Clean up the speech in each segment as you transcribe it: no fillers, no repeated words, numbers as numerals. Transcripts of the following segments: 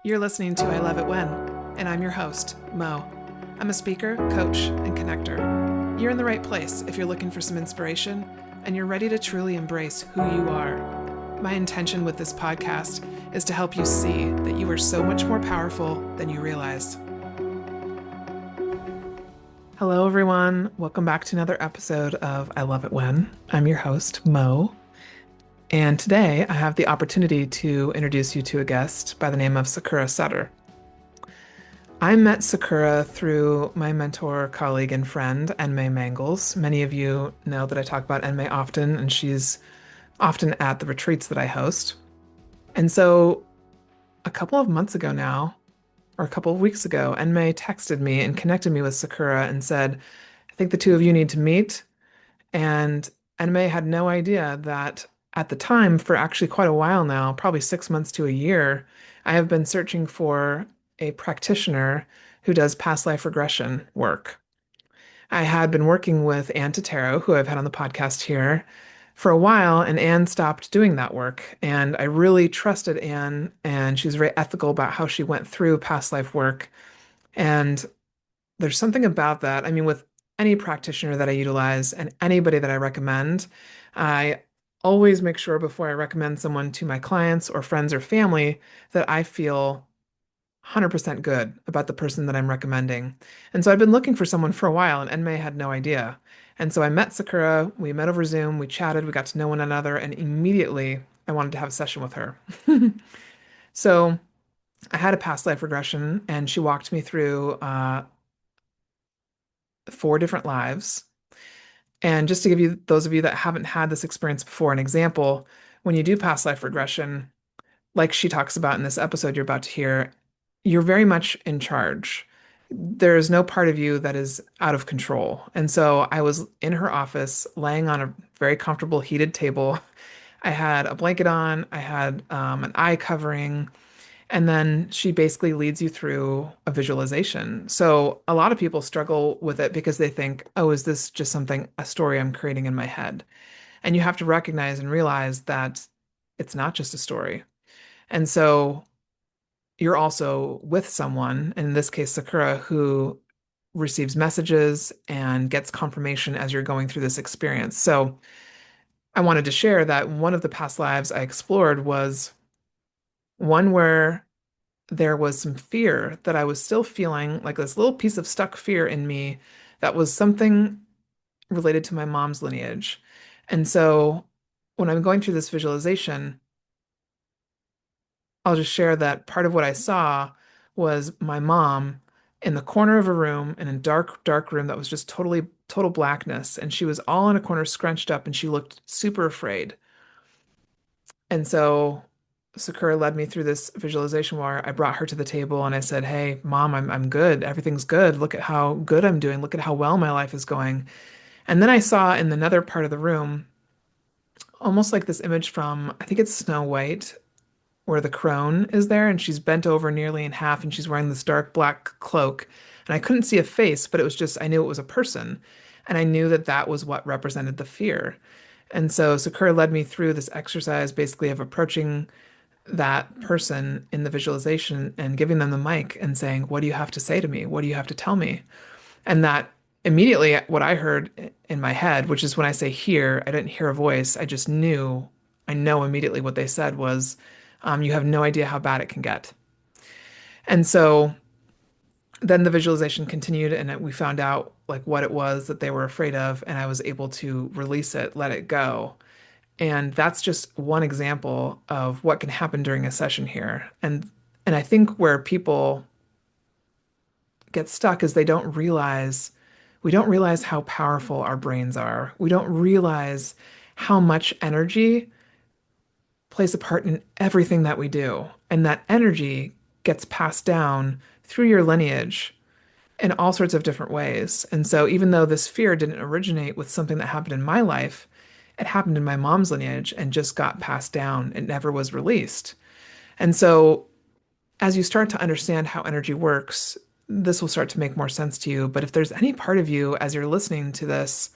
You're listening to I Love It When, and I'm your host, Mo. I'm a speaker, coach, and connector. You're in the right place if you're looking for some inspiration and you're ready to truly embrace who you are. My intention with this podcast is to help you see that you are so much more powerful than you realize. Hello, everyone. Welcome back to another episode of I Love It When. I'm your host, Mo. And today I have the opportunity to introduce you to a guest by the name of Sakura Sutter. I met Sakura through my mentor, colleague, and friend, Enmei Mangles. Many of you know that I talk about Enmei often, and she's often at the retreats that I host. And so a couple of months ago now, or a couple of weeks ago, Enmei texted me and connected me with Sakura and said, I think the two of you need to meet. And Enmei had no idea that at the time, for actually quite a while now, probably 6 months to a year, I have been searching for a practitioner who does past life regression work. I had been working with Anne Totaro, who I've had on the podcast here, for a while, and Anne stopped doing that work. And I really trusted Anne, and she was very ethical about how she went through past life work. And there's something about that. I mean, with any practitioner that I utilize and anybody that I recommend, I always make sure before I recommend someone to my clients or friends or family that I feel 100% good about the person that I'm recommending. And so I've been looking for someone for a while, and Enmei had no idea. And so I met Sakura, we met over Zoom, we chatted, we got to know one another, and immediately I wanted to have a session with her. So I had a past life regression, and she walked me through 4 different lives. And just to give you, those of you that haven't had this experience before, an example, when you do past life regression, like she talks about in this episode you're about to hear, you're very much in charge. There is no part of you that is out of control. And so I was in her office, laying on a very comfortable heated table. I had a blanket on, I had an eye covering, and then she basically leads you through a visualization. So a lot of people struggle with it because they think, oh, is this just something, a story I'm creating in my head? And you have to recognize and realize that it's not just a story. And so you're also with someone, in this case, Sakura, who receives messages and gets confirmation as you're going through this experience. So I wanted to share that one of the past lives I explored was one where there was some fear that I was still feeling, like this little piece of stuck fear in me that was something related to my mom's lineage. And so when I'm going through this visualization, I'll just share that part of what I saw was my mom in the corner of a room, in a dark, dark room that was just total blackness. And she was all in a corner, scrunched up, and she looked super afraid. And so Sakura led me through this visualization where I brought her to the table and I said, "Hey, Mom, I'm good. Everything's good. Look at how good I'm doing. Look at how well my life is going." And then I saw in another part of the room, almost like this image from, I think it's Snow White, where the crone is there and she's bent over nearly in half and she's wearing this dark black cloak. And I couldn't see a face, but it was just, I knew it was a person. And I knew that that was what represented the fear. And so Sakura led me through this exercise basically of approaching that person in the visualization and giving them the mic and saying, what do you have to say to me? What do you have to tell me? And that immediately, what I heard in my head, which is when I say hear, I didn't hear a voice. I just knew, I know immediately what they said was, you have no idea how bad it can get. And so then the visualization continued and we found out like what it was that they were afraid of, and I was able to release it, let it go. And that's just one example of what can happen during a session here. And I think where people get stuck is they don't realize we don't realize how powerful our brains are. We don't realize how much energy plays a part in everything that we do. And that energy gets passed down through your lineage in all sorts of different ways. And so even though this fear didn't originate with something that happened in my life, it happened in my mom's lineage and just got passed down. It never was released. And so as you start to understand how energy works, this will start to make more sense to you. But if there's any part of you as you're listening to this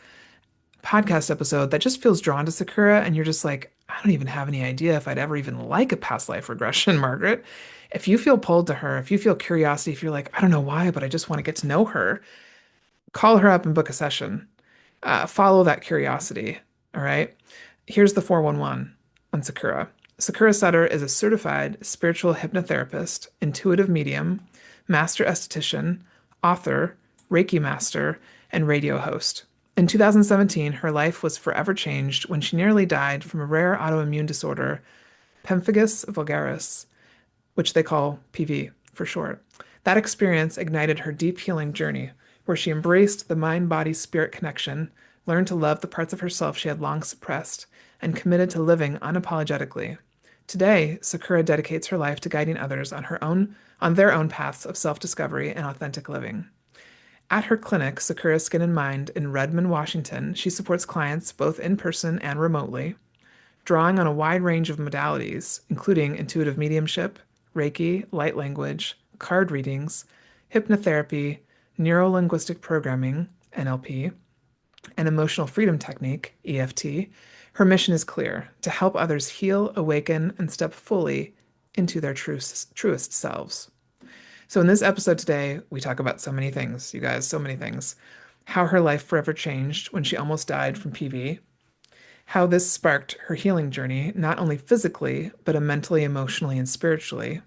podcast episode that just feels drawn to Sakura and you're just like, I don't even have any idea if I'd ever even like a past life regression, Margaret. If you feel pulled to her, if you feel curiosity, if you're like, I don't know why, but I just want to get to know her, call her up and book a session. Follow that curiosity. All right. Here's the 411 on Sakura. Sakura Sutter is a certified spiritual hypnotherapist, intuitive medium, master esthetician, author, Reiki master, and radio host. In 2017, her life was forever changed when she nearly died from a rare autoimmune disorder, Pemphigus vulgaris, which they call PV for short. That experience ignited her deep healing journey, where she embraced the mind body spirit connection, learned to love the parts of herself she had long suppressed, and committed to living unapologetically. Today, Sakura dedicates her life to guiding others on their own paths of self-discovery and authentic living. At her clinic, Sakura Skin and Mind in Redmond, Washington, she supports clients both in person and remotely, drawing on a wide range of modalities, including intuitive mediumship, Reiki, light language, card readings, hypnotherapy, neuro-linguistic programming, NLP, and emotional freedom technique, EFT. Her mission is clear: to help others heal, awaken, and step fully into their truest selves. So, in this episode today, we talk about so many things, you guys, so many things. How her life forever changed when she almost died from PV, how this sparked her healing journey, not only physically, but mentally, emotionally, and spiritually.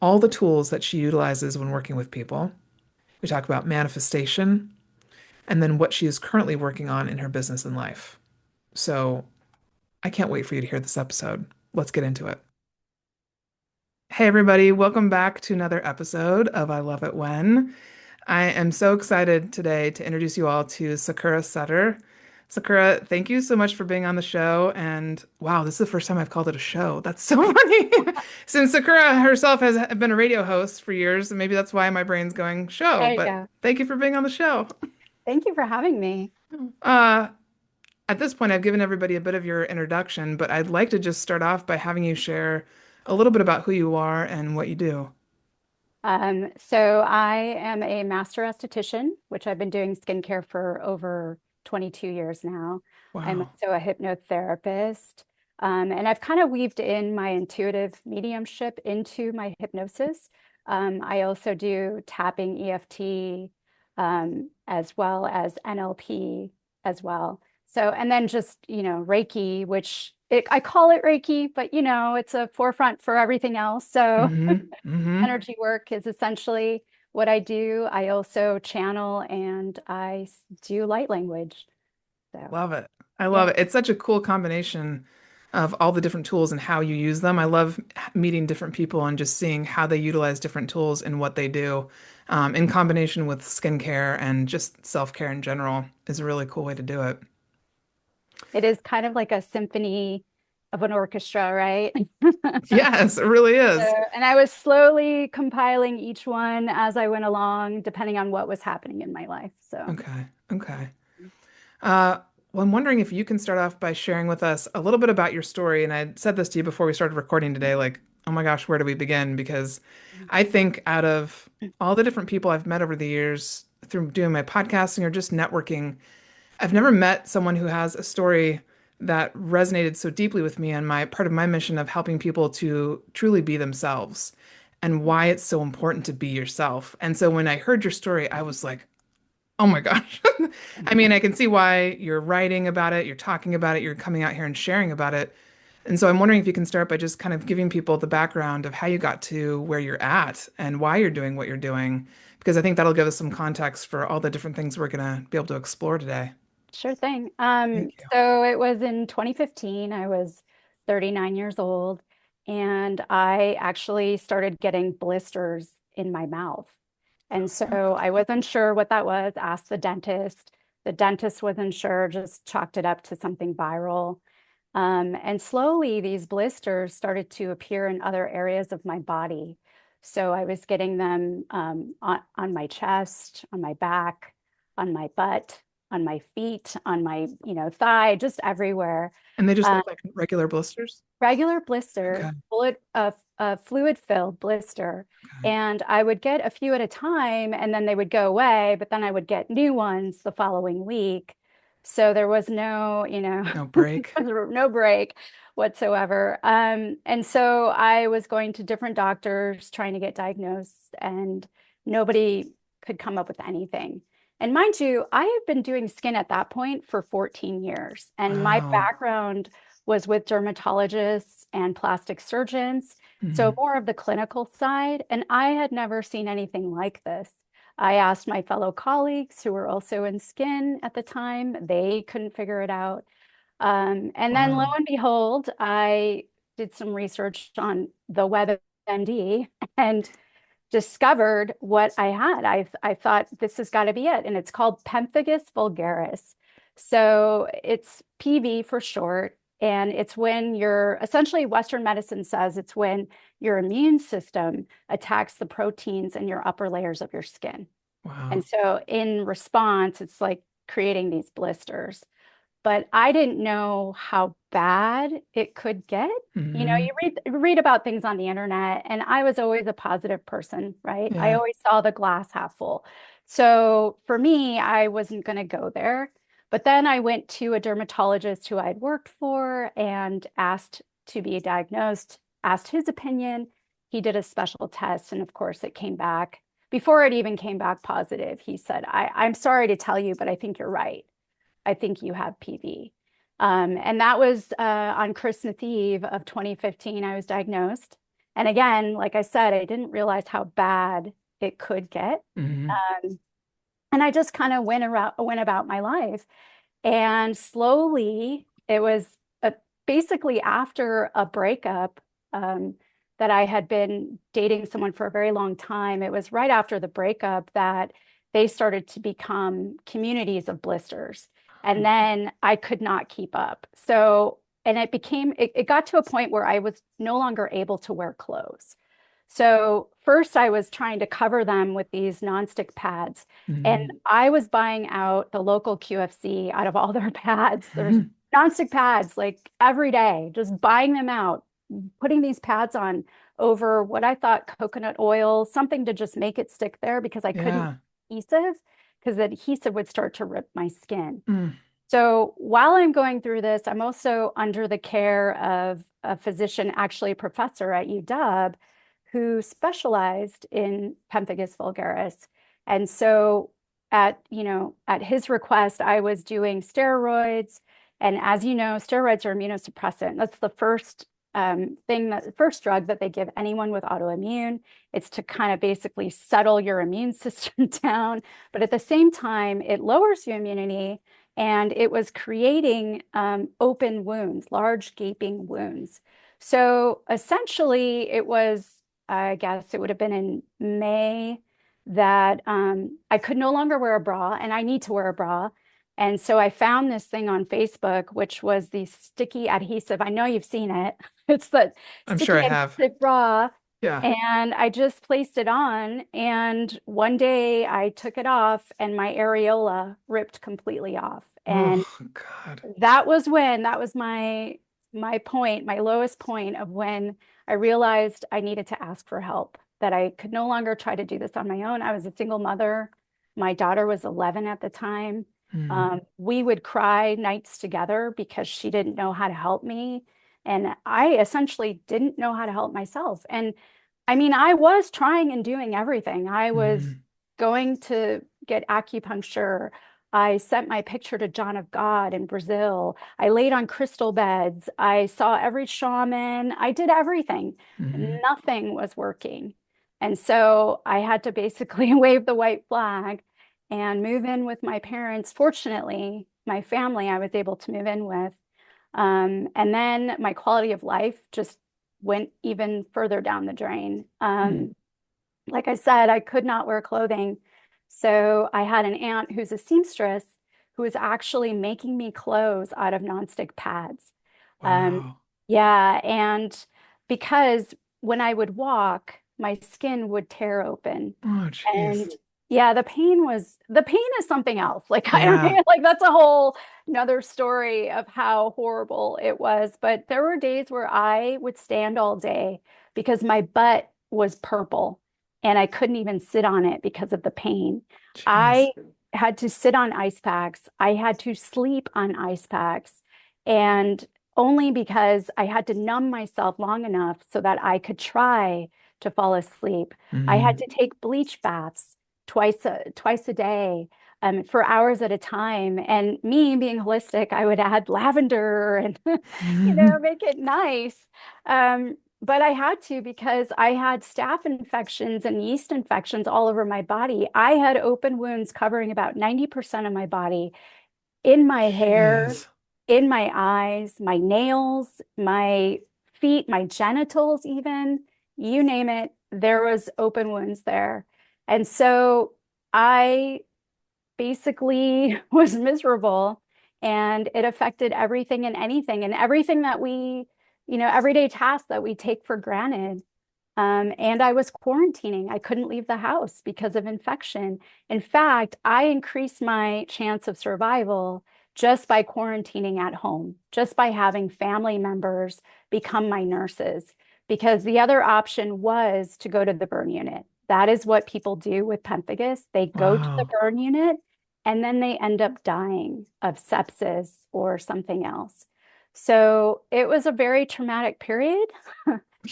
All the tools that she utilizes when working with people. We talk about manifestation, and then what she is currently working on in her business and life. So I can't wait for you to hear this episode. Let's get into it. Hey, everybody, welcome back to another episode of I Love It When. I am so excited today to introduce you all to Sakura Sutter. Sakura, thank you so much for being on the show. And wow, this is the first time I've called it a show. That's so funny. Since Sakura herself has been a radio host for years, and maybe that's why my brain's going show. There you But go. thank you for being on the show. Thank you for having me. Uh, at this point, I've given everybody a bit of your introduction, but I'd like to just start off by having you share a little bit about who you are and what you do. So I am a master esthetician, which I've been doing skincare for over 22 years now. I'm Wow. also a hypnotherapist. And I've kind of weaved in my intuitive mediumship into my hypnosis. I also do tapping EFT, as well as NLP as well. So, and then just, Reiki, I call it Reiki, but it's a forefront for everything else. So Mm-hmm. Mm-hmm. energy work is essentially what I do. I also channel and do light language. So, Love it. I love yeah, it. It's such a cool combination of all the different tools and how you use them. I love meeting different people and just seeing how they utilize different tools and what they do, in combination with skincare and just self-care in general is a really cool way to do it. it is kind of like a symphony of an orchestra, right? Yes, it really is. And I was slowly compiling each one as I went along, depending on what was happening in my life. So, Okay. Okay. Uh, well, I'm wondering if you can start off by sharing with us a little bit about your story. And I said this to you before we started recording today, like, oh my gosh, where do we begin? Because I think out of all the different people I've met over the years through doing my podcasting or just networking, I've never met someone who has a story that resonated so deeply with me and my part of my mission of helping people to truly be themselves and why it's so important to be yourself. And so when I heard your story, I was like, oh my gosh. I mean, I can see why you're writing about it, you're talking about it, you're coming out here and sharing about it. And so I'm wondering if you can start by just kind of giving people the background of how you got to where you're at and why you're doing what you're doing, because I think that'll give us some context for all the different things we're going to be able to explore today. sure thing. Thank you. So it was in 2015. I was 39 years old, and I actually started getting blisters in my mouth. And so I wasn't sure what that was, asked the dentist. The dentist wasn't sure, just chalked it up to something viral. And slowly these blisters started to appear in other areas of my body. So I was getting them on my chest, on my back, on my butt, on my feet, on my, thigh, just everywhere. And they just Uh, look like regular blisters? Regular blister, Okay. a fluid-filled blister. Okay. And I would get a few at a time, and then they would go away, but then I would get new ones the following week. So there was no, No break. no break. whatsoever. And so I was going to different doctors trying to get diagnosed, and nobody could come up with anything. And mind you, I had been doing skin at that point for 14 years, and my Wow. background was with dermatologists and plastic surgeons, so Hmm. more of the clinical side. And I had never seen anything like this. I asked my fellow colleagues who were also in skin at the time, they couldn't figure it out. And then lo Wow. and behold, I did some research on the WebMD and discovered what I had. I thought this has got to be it. And it's called Pemphigus vulgaris. So it's PV for short. And it's when your essentially Western medicine says it's when your immune system attacks the proteins in your upper layers of your skin. And Wow. so in response, it's like creating these blisters, but I didn't know how bad it could get. You know, Hmm. you read about things on the internet, and I was always a positive person, right? I Yeah. always saw the glass half full. So for me, I wasn't going to go there. But then I went to a dermatologist who I'd worked for and asked to be diagnosed, asked his opinion. He did a special test, and of course, it came back. Before it even came back positive, he said, I'm sorry to tell you, but I think you're right. I think you have PV. And that was on Christmas Eve of 2015, I was diagnosed. And again, like I said, I didn't realize how bad it could get. Hmm. Um, and I just kind of went about my life. And slowly, it was basically after a breakup um, that I had been dating someone for a very long time. It was right after the breakup that they started to become communities of blisters. And then I could not keep up. So, and it got to a point where I was no longer able to wear clothes. So, first, I was trying to cover them with these nonstick pads. And Hmm. I was buying out the local QFC out of all their pads. There's nonstick pads like every day, just buying them out, putting these pads on over what I thought coconut oil, something to just make it stick there because I couldn't Yeah. adhesive because the adhesive would start to rip my skin. Mm. So while I'm going through this, I'm also under the care of a physician, actually a professor at UW, who specialized in pemphigus vulgaris. And so at his request, I was doing steroids. And as you know, steroids are immunosuppressant. That's the first drug that they give anyone with autoimmune. It's to kind of basically settle your immune system down. But at the same time, it lowers your immunity, and it was creating open wounds, large gaping wounds. So essentially, it was, I guess it would have been in May that I could no longer wear a bra, and I need to wear a bra. And so I found this thing on Facebook, which was the sticky adhesive. I know you've seen it. It's the I'm sure sticky I have. adhesive bra. Yeah. And I just placed it on. And one day I took it off, and my areola ripped completely off. And Oh God. that was my point, my lowest point of when I realized I needed to ask for help, that I could no longer try to do this on my own. I was a single mother. My daughter was 11 at the time. Mm. We would cry nights together because she didn't know how to help me. And I essentially didn't know how to help myself. And I mean, I was trying and doing everything. I was Mm. going to get acupuncture. I sent my picture to John of God in Brazil. I laid on crystal beds. I saw every shaman. I did everything. Hmm. Nothing was working. And so I had to basically wave the white flag and move in with my parents. Fortunately, my family I was able to move in with. And then my quality of life just went even further down the drain. Mm. Like I said, I could not wear clothing. So I had an aunt who's a seamstress who was actually making me clothes out of nonstick pads. Um, Wow. yeah, and because when I would walk, my skin would tear open. Oh jeez. And yeah, the pain is something else. Like I don't Yeah. know, like that's a whole another story of how horrible it was. But there were days where I would stand all day because my butt was purple and I couldn't even sit on it because of the pain. Jeez. I had to sit on ice packs. I had to sleep on ice packs. And only because I had to numb myself long enough so that I could try to fall asleep. I had Mm. to take bleach baths twice a day, for hours at a time. And me being holistic, I would add lavender and make it nice. But I had to because I had staph infections and yeast infections all over my body. I had open wounds covering about 90% of my body, in my hair, Jeez. in my eyes, my nails, my feet, my genitals, even, you name it, there was open wounds there. And so I basically was miserable, and it affected everything and anything and everything that everyday tasks that we take for granted. And I was quarantining. I couldn't leave the house because of infection. In fact, I increased my chance of survival just by quarantining at home, just by having family members become my nurses, because the other option was to go to the burn unit. That is what people do with pemphigus. They go to the Wow. burn unit and then they end up dying of sepsis or something else. So it was a very traumatic period.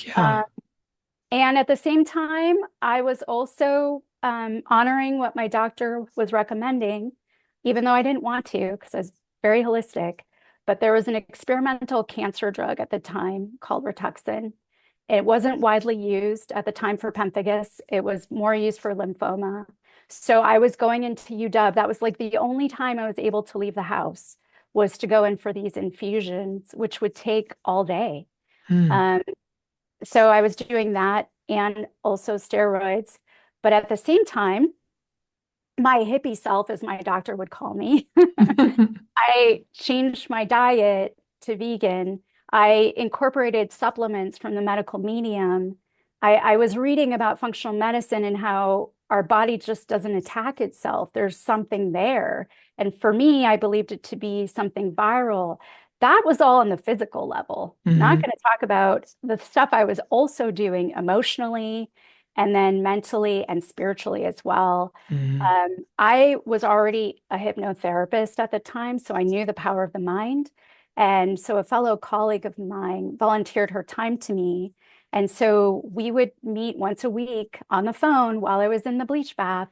Yeah. And at the same time, I was also honoring what my doctor was recommending, even though I didn't want to, because I was very holistic. But there was an experimental cancer drug at the time called Rituxan. It wasn't widely used at the time for pemphigus. It was more used for lymphoma. So I was going into UW. That was like the only time I was able to leave the house, was to go in for these infusions, which would take all day. Hmm. Um, so I was doing that and also steroids. But at the same time, my hippie self, as my doctor would call me, I changed my diet to vegan. I incorporated supplements from the medical medium. I was reading about functional medicine and how our body just doesn't attack itself. There's something there. And for me, I believed it to be something viral. That was all on the physical level. Not Hmm. going to talk about the stuff I was also doing emotionally and then mentally and spiritually as well. Hmm. I was already a hypnotherapist at the time, so I knew the power of the mind. And so a fellow colleague of mine volunteered her time to me. And so we would meet once a week on the phone while I was in the bleach bath.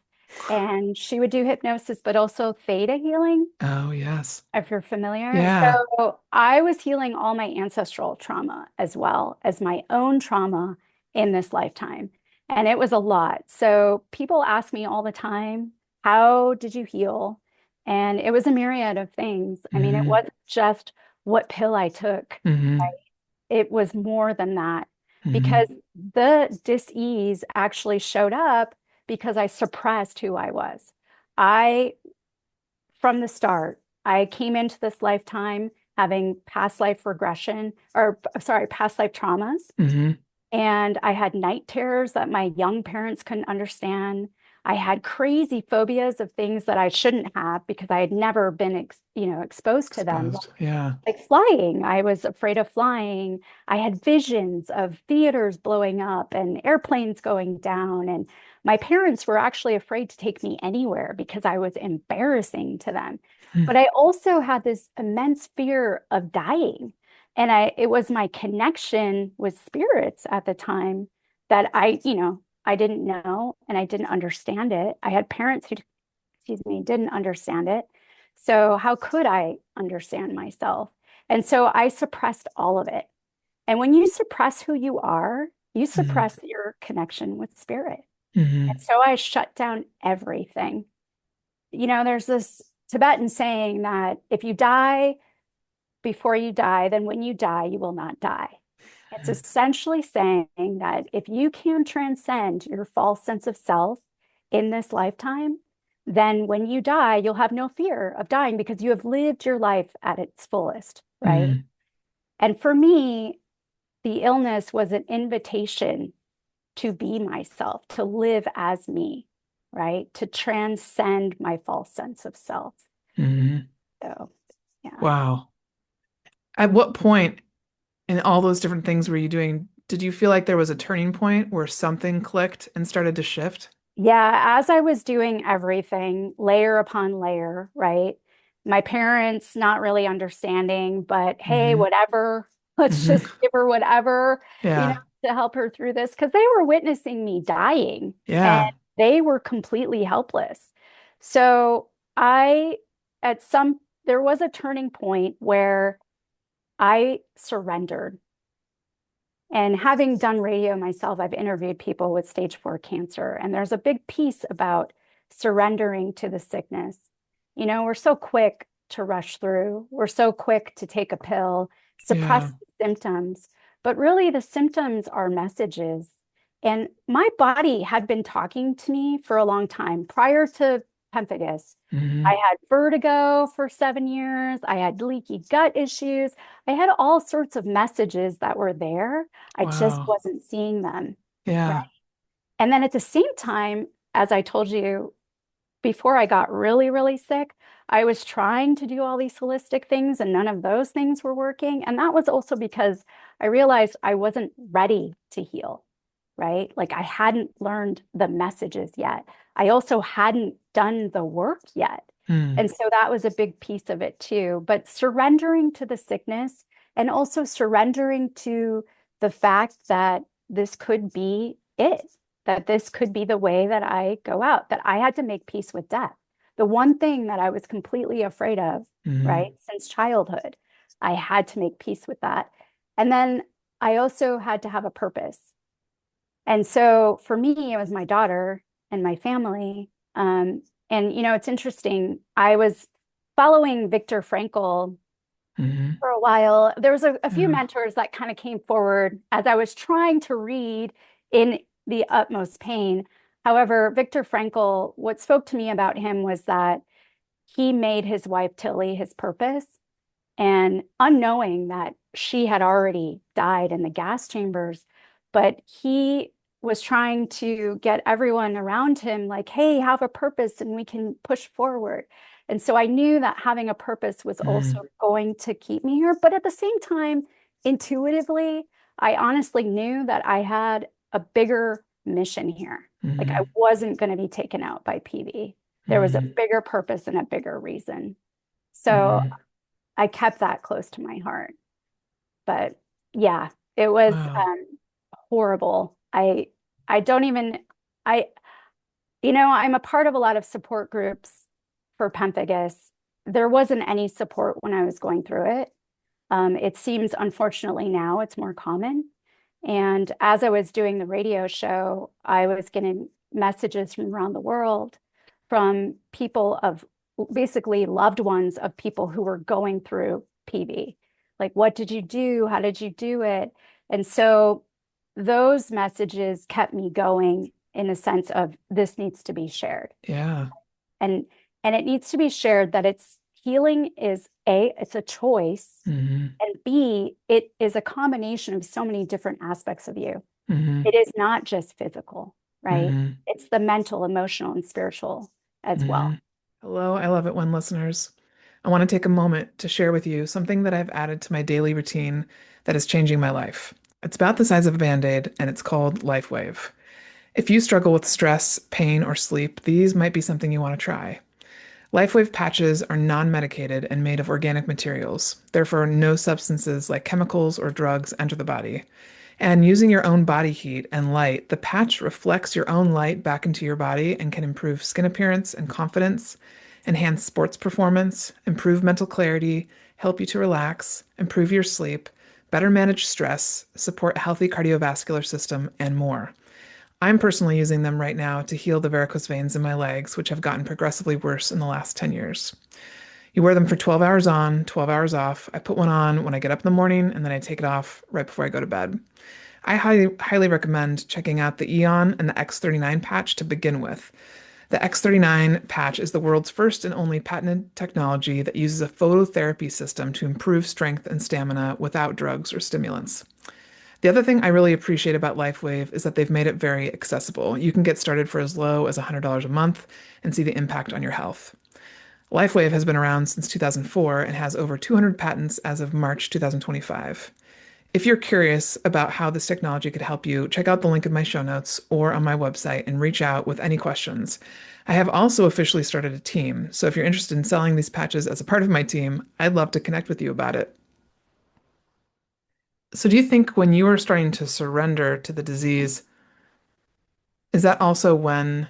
And she would do hypnosis, but also theta healing, Oh, yes. if you're familiar. Yeah. So I was healing all my ancestral trauma as well as my own trauma in this lifetime. And it was a lot. So people ask me all the time, how did you heal? And it was a myriad of things. I mean, it Hmm. wasn't just what pill I took. Hmm. It was more than that, Hmm. because the dis-ease actually showed up because I suppressed who I was. I From the start, I came into this lifetime having past life regression, or sorry, past life traumas. Hmm. And I had night terrors that my young parents couldn't understand. I had crazy phobias of things that I shouldn't have because I had never been, exposed to them. Exposed. Yeah. Like flying, I was afraid of flying. I had visions of theaters blowing up and airplanes going down. And my parents were actually afraid to take me anywhere because I was embarrassing to them. Hmm. But I also had this immense fear of dying. And it was my connection with spirits at the time that I didn't know and I didn't understand it. I had parents who, excuse me, didn't understand it. So how could I understand myself? And so I suppressed all of it. And when you suppress who you are, you Hmm. suppress your connection with spirit. And Hmm. so I shut down everything. There's this Tibetan saying that if you die before you die, then when you die, you will not die. It's essentially saying that if you can transcend your false sense of self in this lifetime, then when you die, you'll have no fear of dying because you have lived your life at its fullest, right? Hmm. And for me, the illness was an invitation to be myself, to live as me, right? To transcend my false sense of self. Hmm. So, yeah. Wow. At what point in all those different things were you doing? Did you feel like there was a turning point where something clicked and started to shift? Yeah, as I was doing everything layer upon layer, right? My parents not really understanding, but hey, Hmm. whatever. Let's Hmm. just give her whatever, you know, Yeah. to help her through this because they were witnessing me dying and Yeah. they were completely helpless. So I, at some, there was a turning point where I surrendered. And having done radio myself, I've interviewed people with stage 4 cancer, and there's a big piece about surrendering to the sickness. You know, we're so quick to rush through, we're so quick to take a pill, Yeah. suppress the symptoms, but really the symptoms are messages. And my body had been talking to me for a long time prior to pemphigus. I Hmm. had vertigo for 7 years. I had leaky gut issues. I had all sorts of messages that were there. I just Wow. wasn't seeing them. Right. Yeah. And then at the same time, as I told you before I got really, really sick, I was trying to do all these holistic things and none of those things were working. And that was also because I realized I wasn't ready to heal, right? Like I hadn't learned the messages yet. I also hadn't done the work yet. Hmm. And so that was a big piece of it too. But surrendering to the sickness and also surrendering to the fact that this could be it, that this could be the way that I go out, that I had to make peace with death. The one thing that I was completely afraid of, right, Hmm. since childhood, I had to make peace with that. And then I also had to have a purpose. And so for me, it was my daughter and my family. And, you know, it's interesting. I was following Viktor Frankl Hmm. for a while. There was a few Yeah. mentors that kind of came forward as I was trying to read in the utmost pain. However, Viktor Frankl, what spoke to me about him was that he made his wife Tilly his purpose. And unknowing that she had already died in the gas chambers, but he was trying to get everyone around him like, hey, have a purpose and we can push forward. And so I knew that having a purpose was also Hmm. going to keep me here. But at the same time, intuitively, I honestly knew that I had a bigger mission here. Like I Hmm. wasn't going to be taken out by PV. There was a Hmm. bigger purpose and a bigger reason. So Hmm. I kept that close to my heart. But yeah, it was Wow. horrible. I don't even I you know, I'm a part of a lot of support groups for pemphigus. There wasn't any support when I was going through it. It seems unfortunately now it's more common. And as I was doing the radio show, I was getting messages from around the world from people of basically loved ones of people who were going through PV. Like, what did you do? How did you do it? And so those messages kept me going in a sense of this needs to be shared. Yeah. And and it needs to be shared that it's healing is A, it's a choice, Hmm. and B, it is a combination of so many different aspects of you. Hmm. It is not just physical, right? Hmm. It's the mental, emotional, and spiritual as Hmm. well. Hello, I love it when listeners. I want to take a moment to share with you something that I've added to my daily routine that is changing my life. It's about the size of a band-aid and it's called LifeWave. If you struggle with stress, pain, or sleep, these might be something you want to try. LifeWave patches are non-medicated and made of organic materials. Therefore, no substances like chemicals or drugs enter the body. And using your own body heat and light, the patch reflects your own light back into your body and can improve skin appearance and confidence, enhance sports performance, improve mental clarity, help you to relax, improve your sleep, better manage stress, support a healthy cardiovascular system, and more. I'm personally using them right now to heal the varicose veins in my legs, which have gotten progressively worse in the last 10 years. You wear them for 12 hours on, 12 hours off. I put one on when I get up in the morning and then I take it off right before I go to bed. I highly recommend checking out the Eon and the X39 patch to begin with. The X39 patch is the world's first and only patented technology that uses a phototherapy system to improve strength and stamina without drugs or stimulants. The other thing I really appreciate about LifeWave is that they've made it very accessible. You can get started for as low as $100 a month and see the impact on your health. LifeWave has been around since 2004 and has over 200 patents as of March 2025. If you're curious about how this technology could help you, check out the link in my show notes or on my website and reach out with any questions. I have also officially started a team, so if you're interested in selling these patches as a part of my team, I'd love to connect with you about it. So, do you think when you were starting to surrender to the disease, is that also when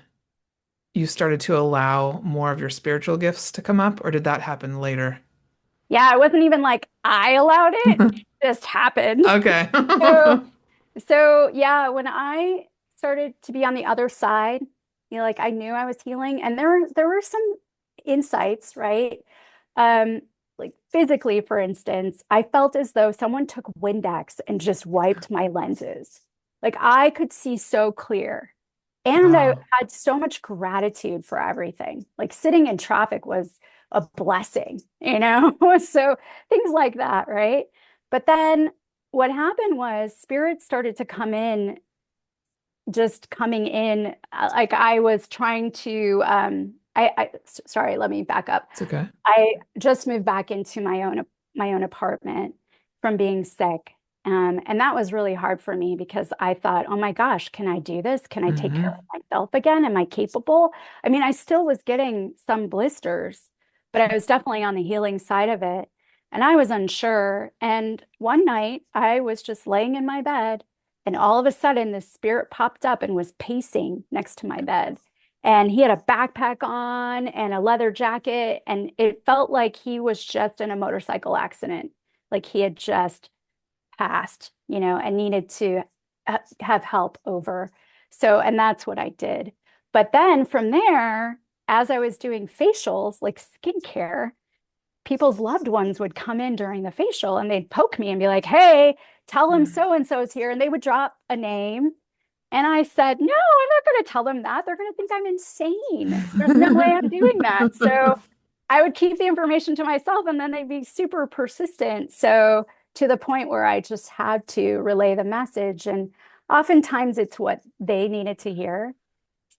you started to allow more of your spiritual gifts to come up, or did that happen later? Yeah, it wasn't even like I allowed it, it just happened. Okay. So, so yeah, when I started to be on the other side, like I knew I was healing, and there were some insights, right? Um, like physically, for instance, I felt as though someone took Windex and just wiped my lenses. Like I could see so clear. And I Wow. had so much gratitude for everything. Like sitting in traffic was a blessing, you know? So things like that, right? But then what happened was spirits started to come in, just coming in. Like I was trying to, sorry, let me back up. It's okay. I just moved back into my own apartment from being sick. And that was really hard for me because I thought, oh my gosh, can I do this? Can I take care Hmm. of myself again? Am I capable? I mean, I still was getting some blisters, but I was definitely on the healing side of it. And I was unsure. And one night I was just laying in my bed, and all of a sudden this spirit popped up and was pacing next to my bed. And he had a backpack on and a leather jacket, and it felt like he was just in a motorcycle accident, like he had just passed, and needed to have help over. So, and that's what I did. But then from there, as I was doing facials, like skincare, people's loved ones would come in during the facial and they'd poke me and be like, hey, tell them so and so is here. And they would drop a name. And I said, no, I'm not going to tell them that. They're going to think I'm insane. There's no way I'm doing that. So I would keep the information to myself and then they'd be super persistent. So to the point where I just had to relay the message. And oftentimes it's what they needed to hear.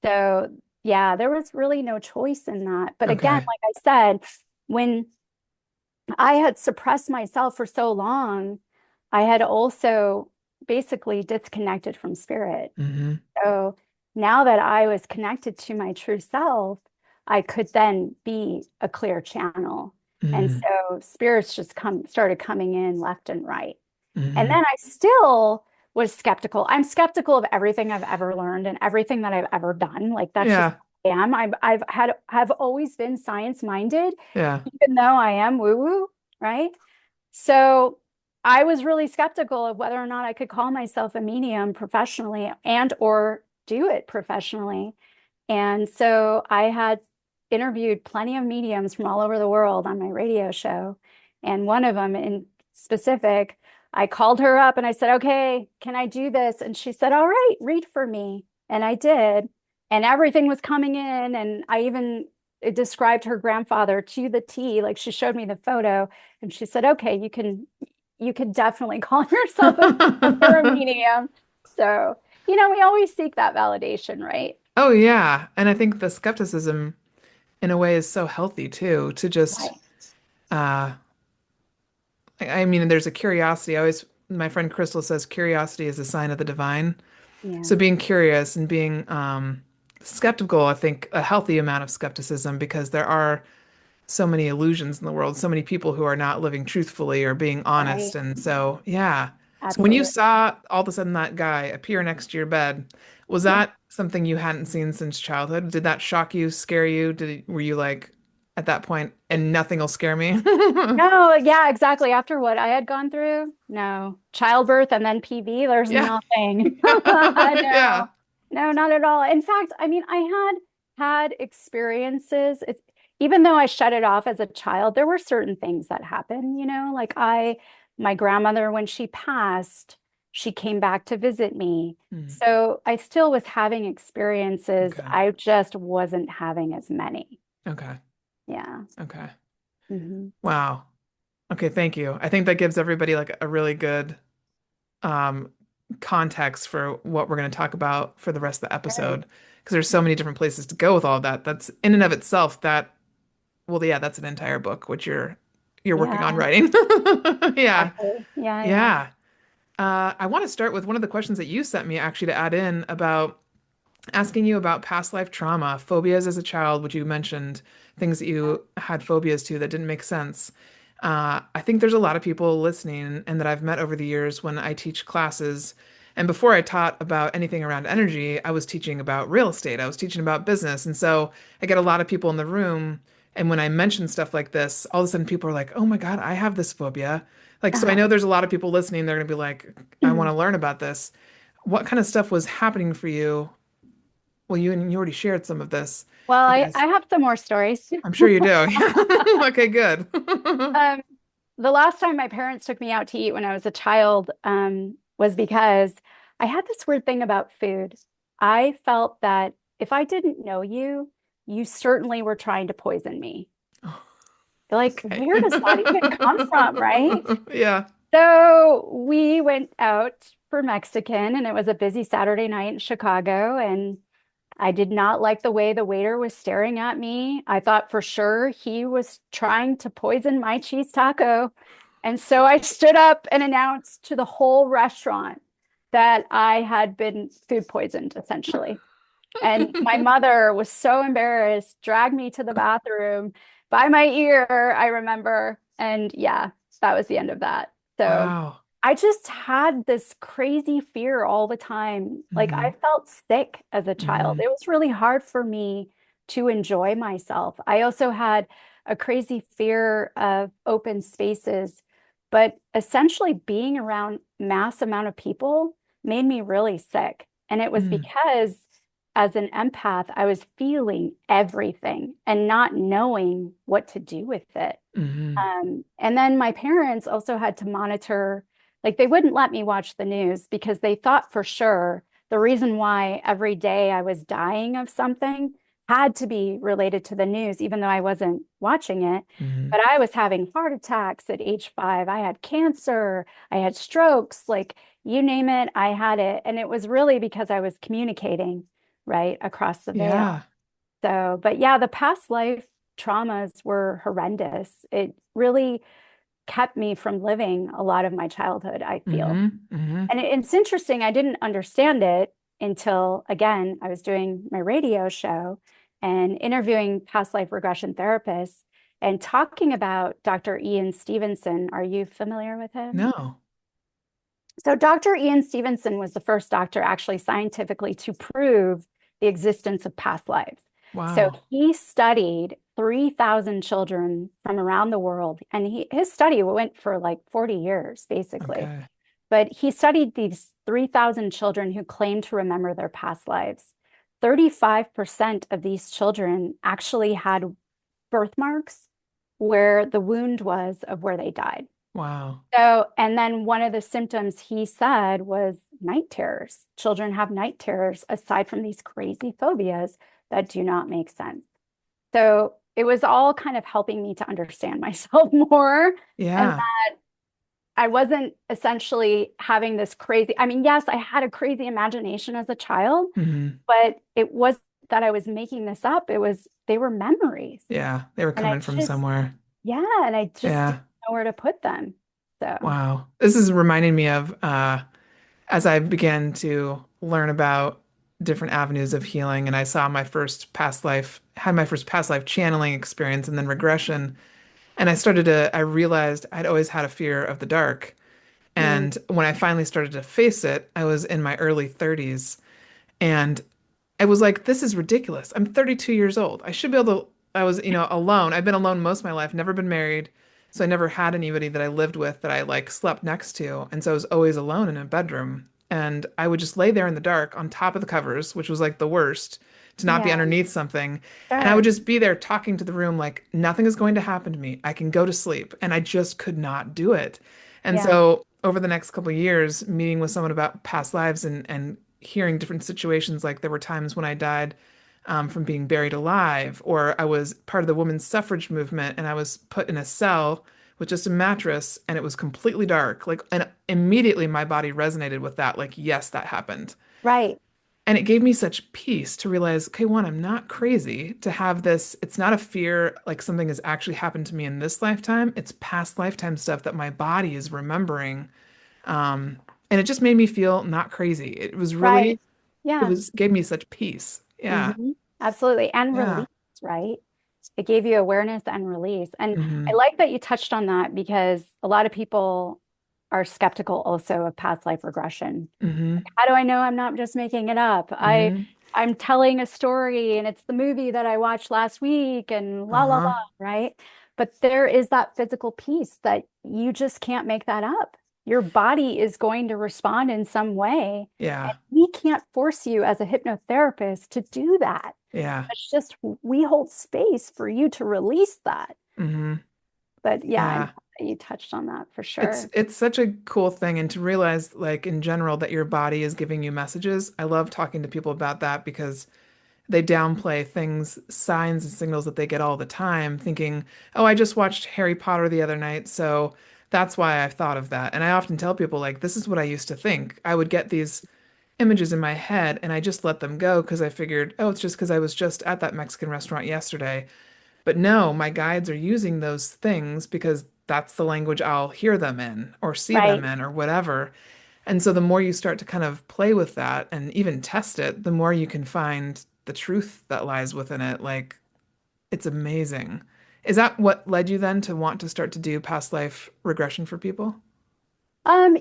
So yeah, there was really no choice in that. But again, Okay. like I said, when I had suppressed myself for so long, I had also basically disconnected from spirit. Hmm. So now that I was connected to my true self, I could then be a clear channel. And Hmm. so spirits just started coming in left and right. And Hmm. then I still was skeptical. I'm skeptical of everything I've ever learned and everything that I've ever done. Like that's just Yeah. who I am. Have always been science minded, Yeah. even though I am woo woo, right? So I was really skeptical of whether or not I could call myself a medium professionally and or do it professionally. And so I had interviewed plenty of mediums from all over the world on my radio show. And one of them in specific, I called her up and I said, okay, can I do this? And she said, all right, read for me. And I did. And everything was coming in. And I even described her grandfather to the T. Like she showed me the photo and she said, okay, you can definitely call yourself a medium. You're a medium. So, we always seek that validation, right? Oh, yeah. And I think the skepticism, in a way, is so healthy too, to just, Right. uh, I mean, there's a curiosity. My friend Crystal says curiosity is a sign of the divine. Yeah. So being curious and being skeptical, I think a healthy amount of skepticism because there are so many illusions in the world, so many people who are not living truthfully or being honest. Right. And so, yeah. So when you Absolutely. saw all of a sudden that guy appear next to your bed, was Yeah. that something you hadn't seen since childhood? Did that shock you, scare you? Were you like at that point, and nothing will scare me? No, yeah, exactly. After what I had gone through, no. Childbirth and then PV, there's Yeah. nothing. Yeah. No, no, not at all. In fact, I mean, I had experiences. Even though I shut it off as a child, there were certain things that happened, like my grandmother, when she passed, she came back to visit me. Hmm. So I still was having experiences. Okay. I just wasn't having as many. Okay. Yeah. Okay. Hmm. Wow. Okay, thank you. I think that gives everybody like a really good um context for what we're going to talk about for the rest of the Right. episode because there's so many different places to go with all of that. That's in and of itself that well, yeah, that's an entire book which you're working on Yeah. writing. Yeah. Exactly. Yeah, yeah. Yeah. I want to start with one of the questions that you sent me actually to add in about asking you about past life trauma, phobias as a child, which you mentioned, things that you had phobias to that didn't make sense. I think there's a lot of people listening and that I've met over the years when I teach classes. And before I taught about anything around energy, I was teaching about real estate. I was teaching about business. And so I get a lot of people in the room. And when I mention stuff like this, all of a sudden people are like, oh my God, I have this phobia. Like, so I know there's a lot of people listening. They're going to be like, I want to learn about this. What kind of stuff was happening for you? Well, you already shared some of this, Well, I I guess. have some more stories. I'm sure you do. Okay, good. Um, the last time my parents took me out to eat when I was a child, was because I had this weird thing about food. I felt that if I didn't know you, you certainly were trying to poison me. Like, Okay. where does that even come from, right? Yeah. So we went out for Mexican, and it was a busy Saturday night in Chicago, and I did not like the way the waiter was staring at me. I thought for sure he was trying to poison my cheese taco. And so I stood up and announced to the whole restaurant that I had been food poisoned, essentially. And my mother was so embarrassed, dragged me to the bathroom by my ear, I remember. And yeah, that was the end of that. So Wow. I just had this crazy fear all the time. Like I Hmm. felt sick as a child. Hmm. It was really hard for me to enjoy myself. I also had a crazy fear of open spaces, but essentially being around mass amount of people made me really sick. And it was Hmm. because as an empath, I was feeling everything and not knowing what to do with it. Hmm. And then my parents also had to monitor, like they wouldn't let me watch the news because they thought for sure the reason why every day I was dying of something had to be related to the news, even though I wasn't watching it. Hmm. But I was having heart attacks at age 5. I had cancer, I had strokes, like you name it, I had it. And it was really because I was communicating right across the veil. Yeah. So, but yeah, the past life traumas were horrendous. It really kept me from living a lot of my childhood, I feel. Hmm. Hmm. And it's interesting, I didn't understand it until, again, I was doing my radio show and interviewing past life regression therapists and talking about Dr. Ian Stevenson. Are you familiar with him? No. So, Dr. Ian Stevenson was the first doctor actually scientifically to prove the existence of past lives. So, Wow. he studied 3,000 children from around the world, and his study went for like 40 years, basically. Okay. But he studied these 3,000 children who claimed to remember their past lives. 35% of these children actually had birthmarks where the wound was of where they died. Wow. So, and then one of the symptoms he said was night terrors. Children have night terrors aside from these crazy phobias that do not make sense. So it was all kind of helping me to understand myself more and Yeah. that I wasn't essentially having this crazy, I mean, yes, I had a crazy imagination as a child, Hmm. but it was that I was making this up. They were memories. Yeah. They were And I coming from just, somewhere. yeah, and I just didn't Yeah. know where to put them. So, Wow. This is reminding me of as I began to learn about different avenues of healing, and I saw my first past life, had my first past life channeling experience and then regression. And I realized I'd always had a fear of the dark. mm, And when I finally started to face it, I was in my early 30s. And I was like, this is ridiculous. I'm 32 years old. I should be able to, I was, alone. I've been alone most of my life, never been married. So I never had anybody that I lived with that I like slept next to. And so I was always alone in a bedroom. And I would just lay there in the dark on top of the covers, which was like the worst, to not be yeah, underneath something. And I would sure. just be there talking to the room like nothing is going to happen to me. I can go to sleep. And I just could not do it. And Yeah, so over the next couple of years, meeting with someone about past lives and hearing different situations, like there were times when I died from being buried alive, or I was part of the women's suffrage movement and I was put in a cell with just a mattress and it was completely dark. Like, and immediately my body resonated with that. Like, yes, that happened. right. And it gave me such peace to realize, okay, one, I'm not crazy to have this. It's not a fear like something has actually happened to me in this lifetime. It's past lifetime stuff that my body is remembering. And it just made me feel not crazy. It was Right. really, it Yeah. was gave me such peace. Yeah. Absolutely. And Yeah. release, right? It gave you awareness and release. And I Hmm. like that you touched on that because a lot of people are skeptical also of past life regression. Hmm. How do I know I'm not just making it up? Hmm. I'm telling a story and it's the movie that I watched last week and la la la, Uh-huh. right? But there is that physical piece that you just can't make that up. Your body is going to respond in some way, and Yeah. we can't force you as a hypnotherapist to do that. Yeah. It's just we hold space for you to release that. Hmm. But yeah, Yeah. you touched on that for It's sure. it's such a cool thing and to realize like in general that your body is giving you messages. I love talking to people about that because they downplay things, signs and signals that they get all the time, thinking, "Oh, I just watched Harry Potter the other night, so that's why I thought of that." And I often tell people like, "This is what I used to think." I would get these images in my head and I just let them go because I figured, "Oh, it's just because I was just at that Mexican restaurant yesterday." But no, my guides are using those things because that's the language I'll hear them in or see them Right. in or whatever. And so the more you start to kind of play with that and even test it, the more you can find the truth that lies within it. Like it's amazing. Is that what led you then to want to start to do past life regression for people?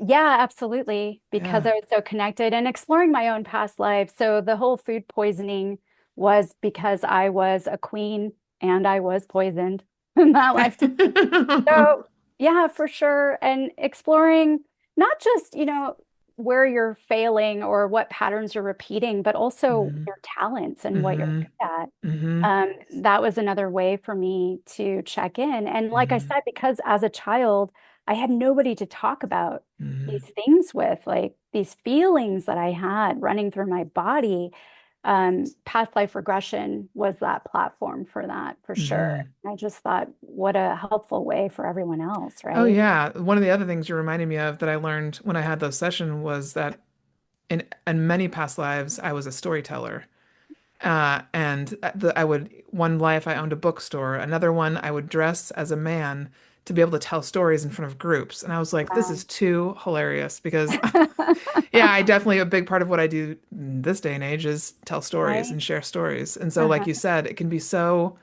Yeah, absolutely. Because Yeah. I was so connected and exploring my own past life. So the whole food poisoning was because I was a queen and I was poisoned in that lifetime. So yeah, for sure. And exploring not just, where you're failing or what patterns you're repeating, but also Hmm. your talents and what you're Hmm. good at. Hmm. That was another way for me to check in. And like I Hmm. said, because as a child, I had nobody to talk about these Hmm. things with, like these feelings that I had running through my body. Past life regression was that platform for that, for sure. Hmm. I just thought, what a helpful way for everyone else, Oh right? yeah. One of the other things you're reminding me of that I learned when I had those sessions was that in many past lives I was a storyteller. And I would, one life I owned a bookstore, another one I would dress as a man to be able to tell stories in front of groups. And I was like, this Wow. is too hilarious because, yeah, I definitely, a big part of what I do in this day and age is tell stories Right? and share stories. And so, like Uh-huh. you said, it can be so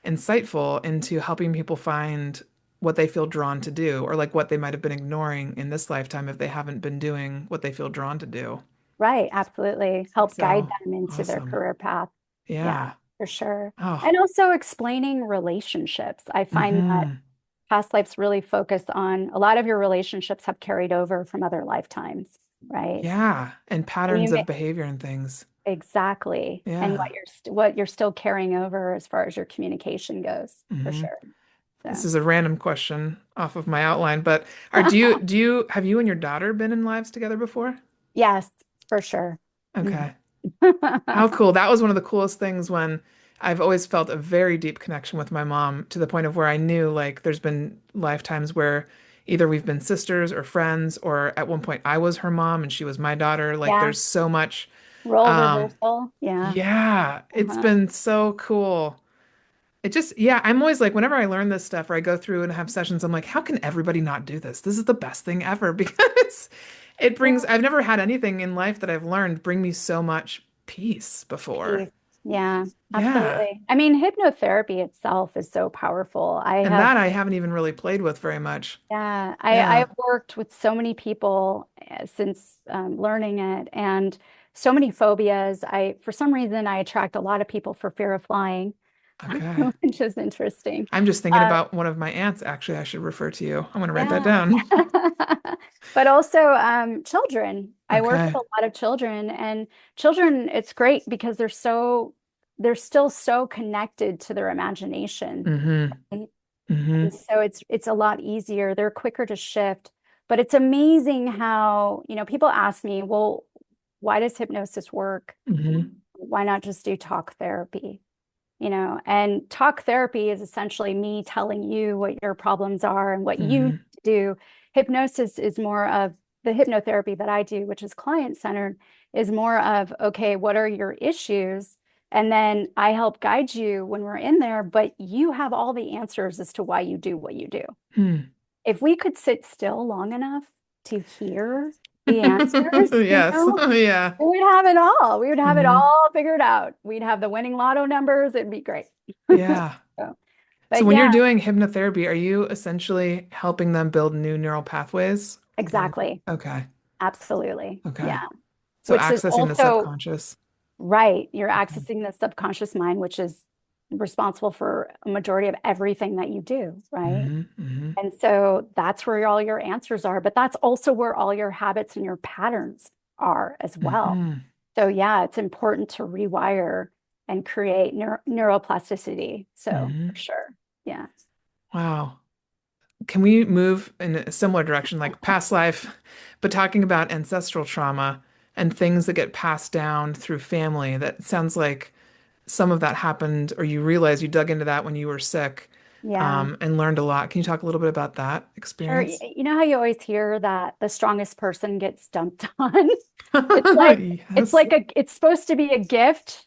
insightful into helping people find what they feel drawn to do or like what they might have been ignoring in this lifetime if they haven't been doing what they feel drawn to do. Right, absolutely. Help guide So them into their awesome. career path. Yeah, Yeah. for sure. Oh. And also explaining relationships. I find that Hmm. past lives really focus on a lot of your relationships have carried over from other lifetimes, right? Yeah, and And patterns you of may behavior and things. exactly. And Yeah. what you're still carrying over as far as your communication goes, for Hmm. sure. This So, is a random question off of my outline, but are do you have you and your daughter been in lives together before? yes, for sure. Mhm. Okay. How cool. That was one of the coolest things when I've always felt a very deep connection with my mom to the point of where I knew like there's been lifetimes where either we've been sisters or friends, or at one point I was her mom and she was my daughter. Like Yeah, there's so much. role Um, reversal. Yeah. yeah, it's Uh-huh. been so cool. It just, yeah, I'm always like, whenever I learn this stuff or I go through and have sessions, I'm like, how can everybody not do this? This is the best thing ever because it brings, I've never had anything in life that I've learned bring me so much peace before. Peace. Yeah, Yeah. absolutely. I mean, hypnotherapy itself is so powerful. And that I haven't even really played with very much. I've Yeah. worked with so many people since learning it and so many phobias. For some reason, I attract a lot of people for fear of flying, Okay. which is interesting. I'm just thinking Uh, about one of my aunts. Actually, I should refer to you. I'm going to write that yeah. down. But also children. I work with Okay. a lot of children and children, it's great because they're still so connected to their imagination. Mm-hmm. Right? And Mm-hmm. so it's a lot easier. They're quicker to shift. But it's amazing how, people ask me, well, why does hypnosis work? Mm-hmm. Why not just do talk therapy? And talk therapy is essentially me telling you what your problems are and what you need Mm-hmm. to do. Hypnosis is more of the hypnotherapy that I do, which is client-centered, is more of, okay, what are your issues? And then I help guide you when we're in there, but you have all the answers as to why you do what you do. Hmm. If we could sit still long enough to hear, the answers, Yes. Yeah. we would have it all. We would have it Hmm. all figured out. We'd have the winning lotto numbers. It'd be great. Yeah. So, So but when yeah, you're doing hypnotherapy, are you essentially helping them build new neural pathways? Or exactly. okay. Absolutely. Okay. Yeah. So Which is accessing the also subconscious. right. You're Mhm. accessing the subconscious mind, which is responsible for a majority of everything that you do, right? Hmm. Hmm. And so that's where all your answers are, but that's also where all your habits and your patterns are as well. Hmm. So yeah, it's important to rewire and create neuroplasticity. So Hmm. for sure. Yeah. Wow. Can we move in a similar direction, like past life, but talking about ancestral trauma and things that get passed down through family? That sounds like some of that happened, or you realized you dug into that when you were sick, Yeah. and learned a lot. Can you talk a little bit about that Sure. experience? You know how you always hear that the strongest person gets dumped on? It's like Yes. it's supposed to be a gift,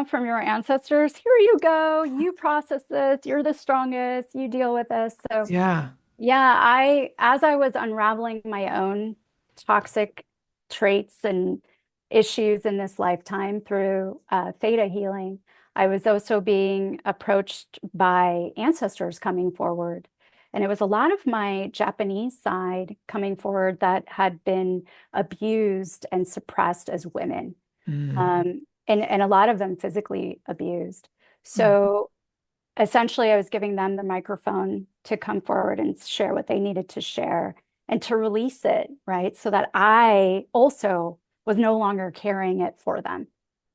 from your ancestors. Here you go. You process this. You're the strongest. You deal with this. So Yeah. yeah, as I was unraveling my own toxic traits and issues in this lifetime through theta healing, I was also being approached by ancestors coming forward. And it was a lot of my Japanese side coming forward that had been abused and suppressed as women, Mm. and a lot of them physically abused. Mm. So essentially, I was giving them the microphone to come forward and share what they needed to share and to release it, right? So that I also was no longer carrying it for them,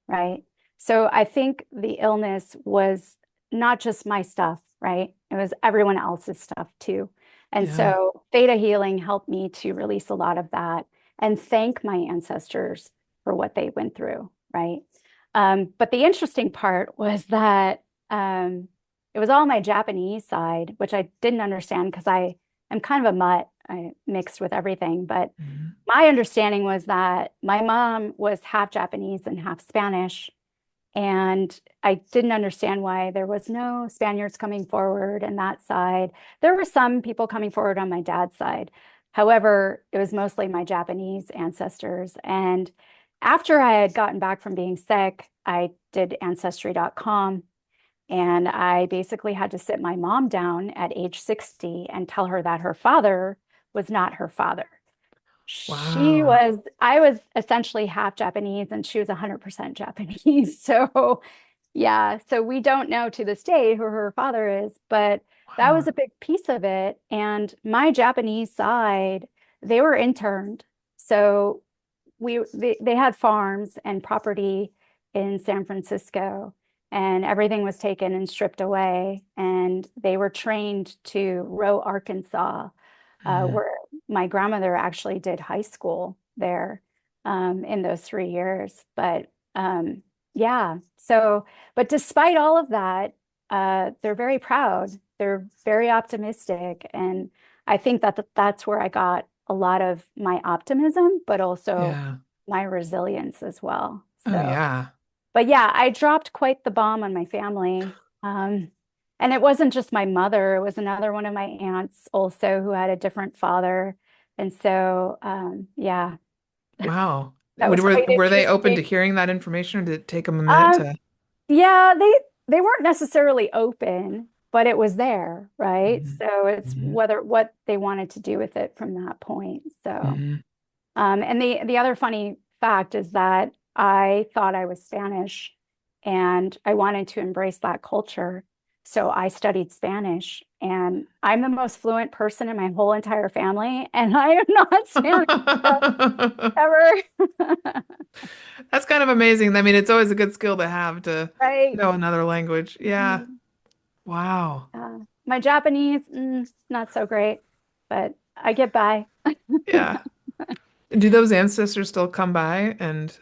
right? So I think the illness was not just my stuff, right? It was everyone else's stuff too. And Yeah. so theta healing helped me to release a lot of that and thank my ancestors for what they went through, right? But the interesting part was that it was all my Japanese side, which I didn't understand because I am kind of a mutt. I mixed with everything. But Mhm. my understanding was that my mom was half Japanese and half Spanish. And I didn't understand why there was no Spaniards coming forward on that side. There were some people coming forward on my dad's side. However, it was mostly my Japanese ancestors. And after I had gotten back from being sick, I did ancestry.com and I basically had to sit my mom down at age 60 and tell her that her father was not her father. Wow. I was essentially half Japanese and she was 100% Japanese. So, yeah, so we don't know to this day who her father is, but that was Wow. a big piece of it. And my Japanese side, they were interned. So they had farms and property in San Francisco, and everything was taken and stripped away. And they were trained to Row, Arkansas, Mm. where my grandmother actually did high school there in those 3 years. But yeah, but despite all of that, they're very proud. They're very optimistic, and I think that that's where I got a lot of my optimism, but also Yeah. my resilience as well. Oh, So, yeah. but yeah, I dropped quite the bomb on my family. And it wasn't just my mother, it was another one of my aunts also who had a different father. And so, yeah, Wow. that was quite Were they open interesting. to hearing that information, or did it take them a minute Um, to? yeah, they weren't necessarily open, but it was there, right? Mhm. So it's Mhm. whether what they wanted to do with it from that point. So, Mhm. and the other funny fact is that I thought I was Spanish and I wanted to embrace that culture. So I studied Spanish and I'm the most fluent person in my whole entire family, and I am not Spanish ever. That's kind of amazing. I mean, it's always a good skill to have to Right. know another language. Yeah. Mhm. Wow. My Japanese, not so great, but I get by. Yeah. Do those ancestors still come by and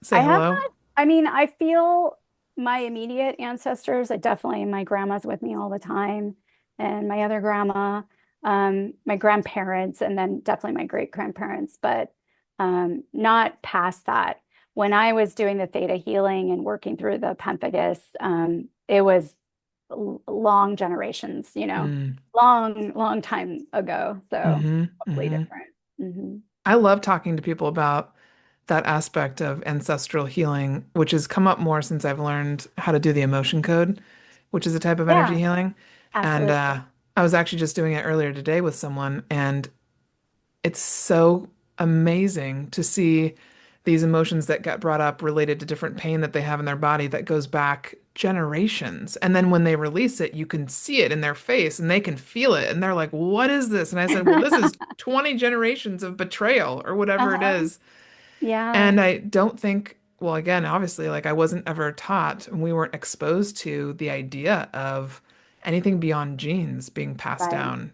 say I have hello? not, I mean, I feel my immediate ancestors, I definitely, my grandma's with me all the time, and my other grandma, my grandparents, and then definitely my great grandparents, but not past that. When I was doing the theta healing and working through the pemphigus, it was long generations, Mm. long, long time ago. So Mm-hmm. totally Mm-hmm. different. Hmm. I love talking to people about that aspect of ancestral healing, which has come up more since I've learned how to do the emotion code, which is a type of energy Yeah, healing. And absolutely. I was actually just doing it earlier today with someone, and it's so amazing to see these emotions that get brought up related to different pain that they have in their body that goes back generations. And then when they release it, you can see it in their face and they can feel it. And they're like, "What is this?" And I said, "Well, this is 20 generations of betrayal or whatever it Uh-huh. is." Yeah, And I don't think, well, again, obviously, like I wasn't ever taught and we weren't exposed to the idea of anything beyond genes being passed right. down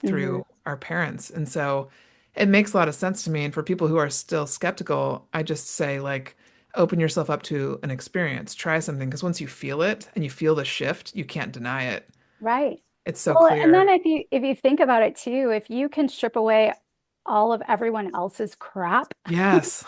Hmm. through our parents. And so it makes a lot of sense to me. And for people who are still skeptical, I just say, like, open yourself up to an experience, try something, because once you feel it and you feel the shift, you can't deny it. Right. It's so Well, and then clear. if you think about it too, if you can strip away all of everyone else's crap, Yes.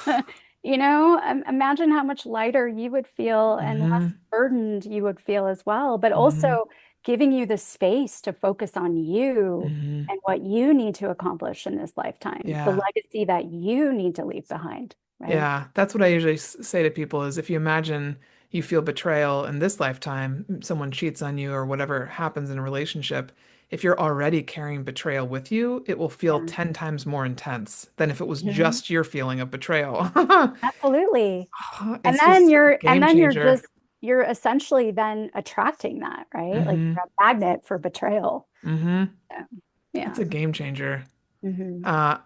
imagine how much lighter you would feel and less Hmm. burdened you would feel as well, but Hmm. also giving you the space to focus on you Hmm. and what you need to accomplish in this lifetime, the Yeah. legacy that you need to leave behind, right? Yeah, that's what I usually say to people is if you imagine you feel betrayal in this lifetime, someone cheats on you or whatever happens in a relationship, if you're already carrying betrayal with you, it will feel Yeah. 10 times more intense than if it was Mhm. just your feeling of betrayal. Absolutely. And It's then just a you're and game then you're changer. just you're essentially then attracting that, right? Like Hmm. you're a magnet for betrayal. Hmm. Yeah. It's Yeah. a game changer. Hmm. Uh,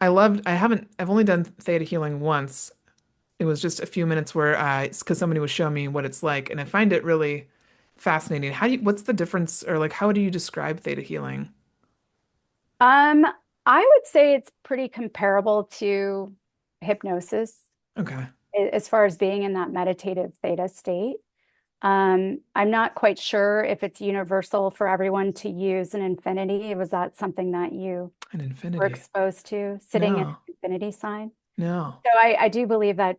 I've only done theta healing once. It was just a few minutes where because somebody was showing me what it's like, and I find it really fascinating. What's the difference, or like, how do you describe theta healing? Um, I would say it's pretty comparable to hypnosis Okay. as far as being in that meditative theta state. I'm not quite sure if it's universal for everyone to use an infinity. Was that something that you An were infinity. exposed to, sitting in No, an infinity sign? no. So I do believe that,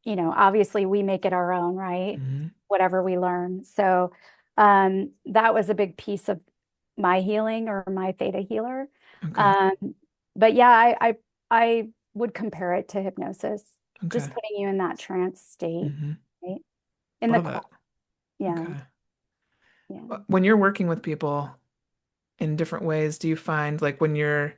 obviously we make it our own, right? Hmm. Whatever we learn. So that was a big piece of my healing or my theta healer. Okay. Um, but yeah, I would compare it to hypnosis, just Okay. putting you in that trance state, Hmm. right? In the Love quiet. it. Yeah, Okay. yeah. When you're working with people in different ways, do you find like when you're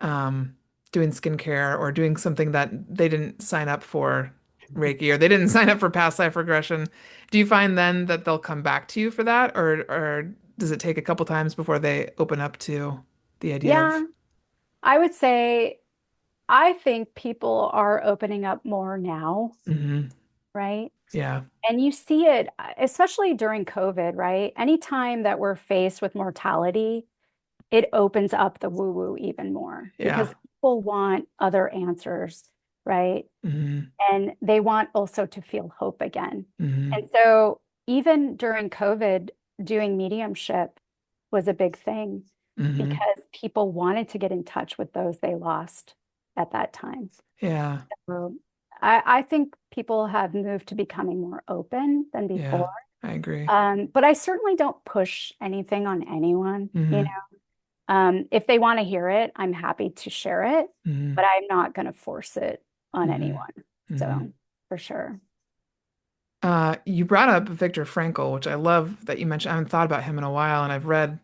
um, doing skincare or doing something that they didn't sign up for Reiki or they didn't sign up for past life regression, do you find then that they'll come back to you for that, or does it take a couple times before they open up to the idea Yeah, of, I would say I think people are opening up more now, hmm, right? yeah, And you see it, especially during COVID, right? Anytime that we're faced with mortality, it opens up the woo-woo even more yeah, because people want other answers, right? hmm, And they want also to feel hope again. hmm, And so even during COVID, doing mediumship was a big thing hmm, because people wanted to get in touch with those they lost at that time. yeah, So I think people have moved to becoming more open than yeah, before. I agree. But I certainly don't push anything on anyone. Hmm. If they want to hear it, I'm happy to share it, Hmm. but I'm not going to force it on Hmm. anyone. Hmm. So for sure. You brought up Viktor Frankl, which I love that you mentioned. I haven't thought about him in a while, and I've read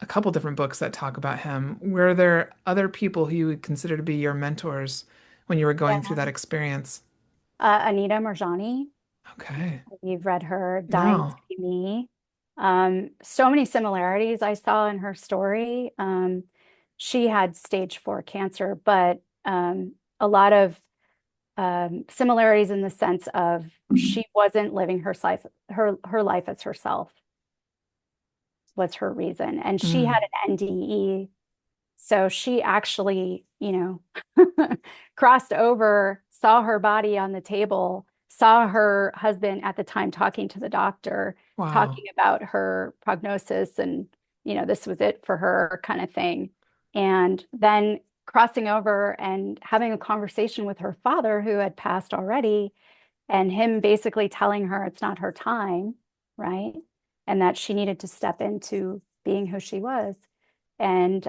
a couple different books that talk about him. Were there other people who you would consider to be your mentors when you were going through Yeah. that experience? Anita Morjani, Okay. you've read her Dying to No. Be Me. So many similarities I saw in her story. She had stage 4 cancer, but a lot of similarities in the sense of she wasn't living her life as herself was her reason. And she had Mm. an NDE. So she actually, crossed over, saw her body on the table, saw her husband at the time talking to the doctor, talking Wow. about her prognosis and, this was it for her kind of thing. And then crossing over and having a conversation with her father, who had passed already, and him basically telling her it's not her time, right? And that she needed to step into being who she was. And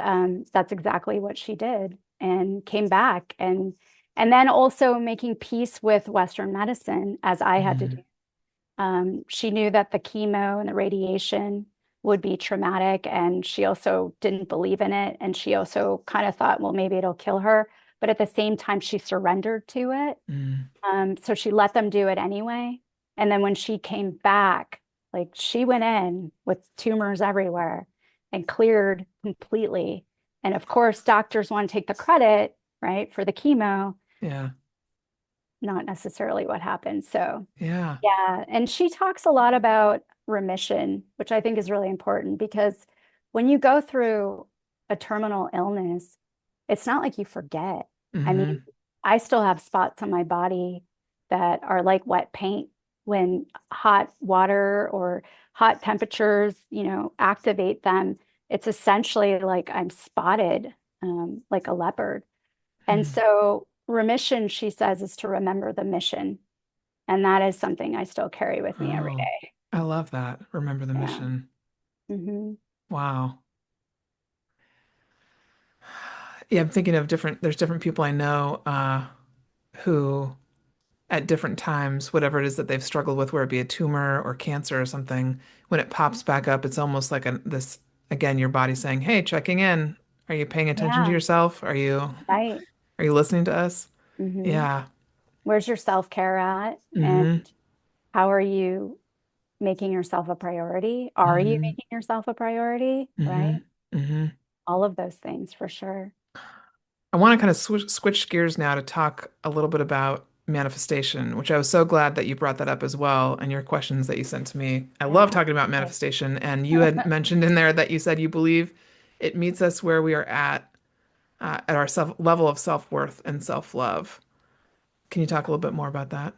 that's exactly what she did. and came back. And then also making peace with Western medicine as I had to do. Mm, She knew that the chemo and the radiation would be traumatic, and she also didn't believe in it. And she also kind of thought, well, maybe it'll kill her. But at the same time, she surrendered to it. mm, So she let them do it anyway. And then when she came back, like she went in with tumors everywhere and cleared completely. And of course, doctors want to take the credit, right, for the chemo, yeah. not necessarily what happened. So, Yeah. yeah. And she talks a lot about remission, which I think is really important because when you go through a terminal illness, it's not like you forget. I mean, Hmm. I still have spots on my body that are like wet paint when hot water or hot temperatures, activate them. It's essentially like I'm spotted, like a leopard. And Mm. so remission, she says, is to remember the mission. And that is something I still carry with me every Oh, day. I love that. Remember the Yeah. mission. Hmm. Wow. Yeah, I'm thinking of there's different people I know who at different times, whatever it is that they've struggled with, where it be a tumor or cancer or something, when it pops back up, it's almost like again, your body saying, "Hey, checking in. Are you paying attention to Yeah. yourself? Right. Are you listening to us?" Hmm. Yeah. Where's your self-care at? And Mm-hmm. how are you making yourself a priority? Are you Mm-hmm. making yourself a priority? Right? Mm-hmm. Mm-hmm. All of those things for sure. I want to kind of switch gears now to talk a little bit about manifestation, which I was so glad that you brought that up as well, and your questions that you sent to me. I love Yeah. talking about manifestation, and you had mentioned in there that you said you believe it meets us where we are at our level of self-worth and self-love. Can you talk a little bit more about that?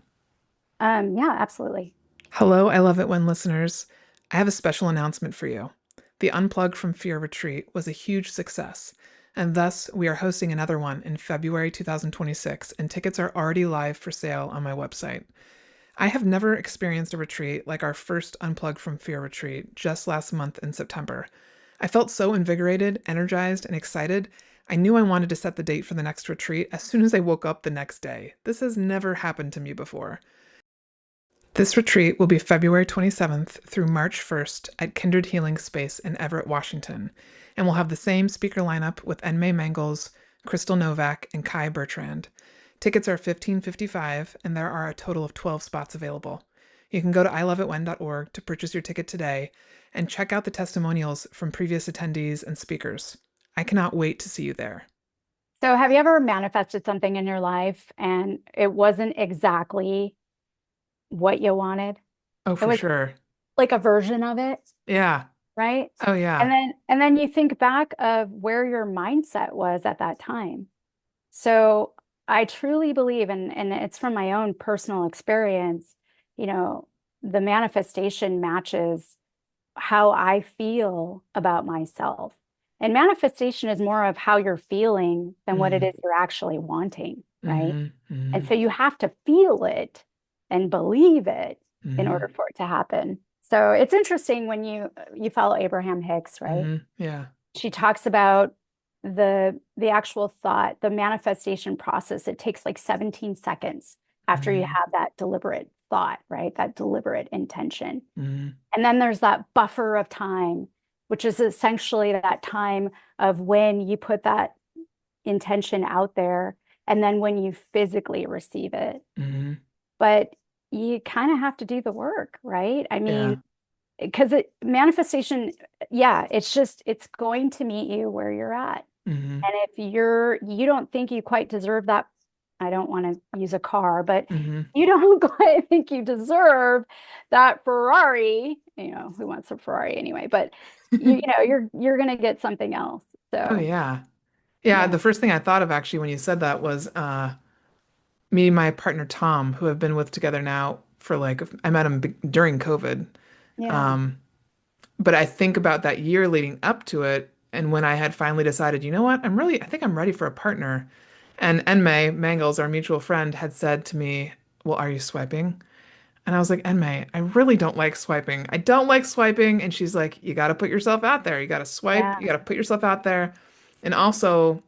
Yeah, absolutely. Hello, I love it when listeners. I have a special announcement for you. The Unplug from Fear retreat was a huge success, and thus we are hosting another one in February 2026, and tickets are already live for sale on my website. I have never experienced a retreat like our first Unplug from Fear retreat just last month in September. I felt so invigorated, energized, and excited. I knew I wanted to set the date for the next retreat as soon as I woke up the next day. This has never happened to me before. This retreat will be February 27th through March 1st at Kindred Healing Space in Everett, Washington, and will have the same speaker lineup with Enmei Mangels, Crystal Novak, and Kai Bertrand. Tickets are $15.55, and there are a total of 12 spots available. You can go to iloveitwhen.org to purchase your ticket today and check out the testimonials from previous attendees and speakers. I cannot wait to see you there. So have you ever manifested something in your life and it wasn't exactly what you wanted? Oh, It for was sure. like a version of it, Yeah. right? Oh, And yeah. then you think back of where your mindset was at that time. So I truly believe, and it's from my own personal experience, you know, the manifestation matches how I feel about myself. And manifestation is more of how you're feeling than what it Mm, is you're actually wanting, right? mm-hmm, And mm-hmm, so you have to feel it and believe it in mm-hmm, order for it to happen. So it's interesting when you follow Abraham Hicks, right? mm-hmm. Yeah. She talks about the actual thought, the manifestation process. It takes like 17 seconds after you Mm-hmm. have that deliberate thought, right? That deliberate intention. Mm-hmm. And then there's that buffer of time, which is essentially that time of when you put that intention out there and then when you physically receive it. Mm-hmm. But you kind of have to do the work, right? I mean, Yeah. because manifestation, yeah, it's going to meet you where you're at. Mm-hmm. And if you don't think you quite deserve that, I don't want to use a car, but Mm-hmm. you don't quite think you deserve that Ferrari, who wants a Ferrari anyway, but you're going to get something else. Oh So, yeah. Yeah, yeah. the first thing I thought of actually when you said that was me and my partner Tom, who have been with together now for like I met him during COVID. Yeah. Um, but I think about that year leading up to it and when I had finally decided, you know what, I think I'm ready for a partner. And Enmei Mangels, our mutual friend, had said to me, "Well, are you swiping?" And I was like, Enmei, I really don't like swiping. I don't like swiping. And she's like, you got to put yourself out there. You got to swipe. Yeah. You got to put yourself out there. And also,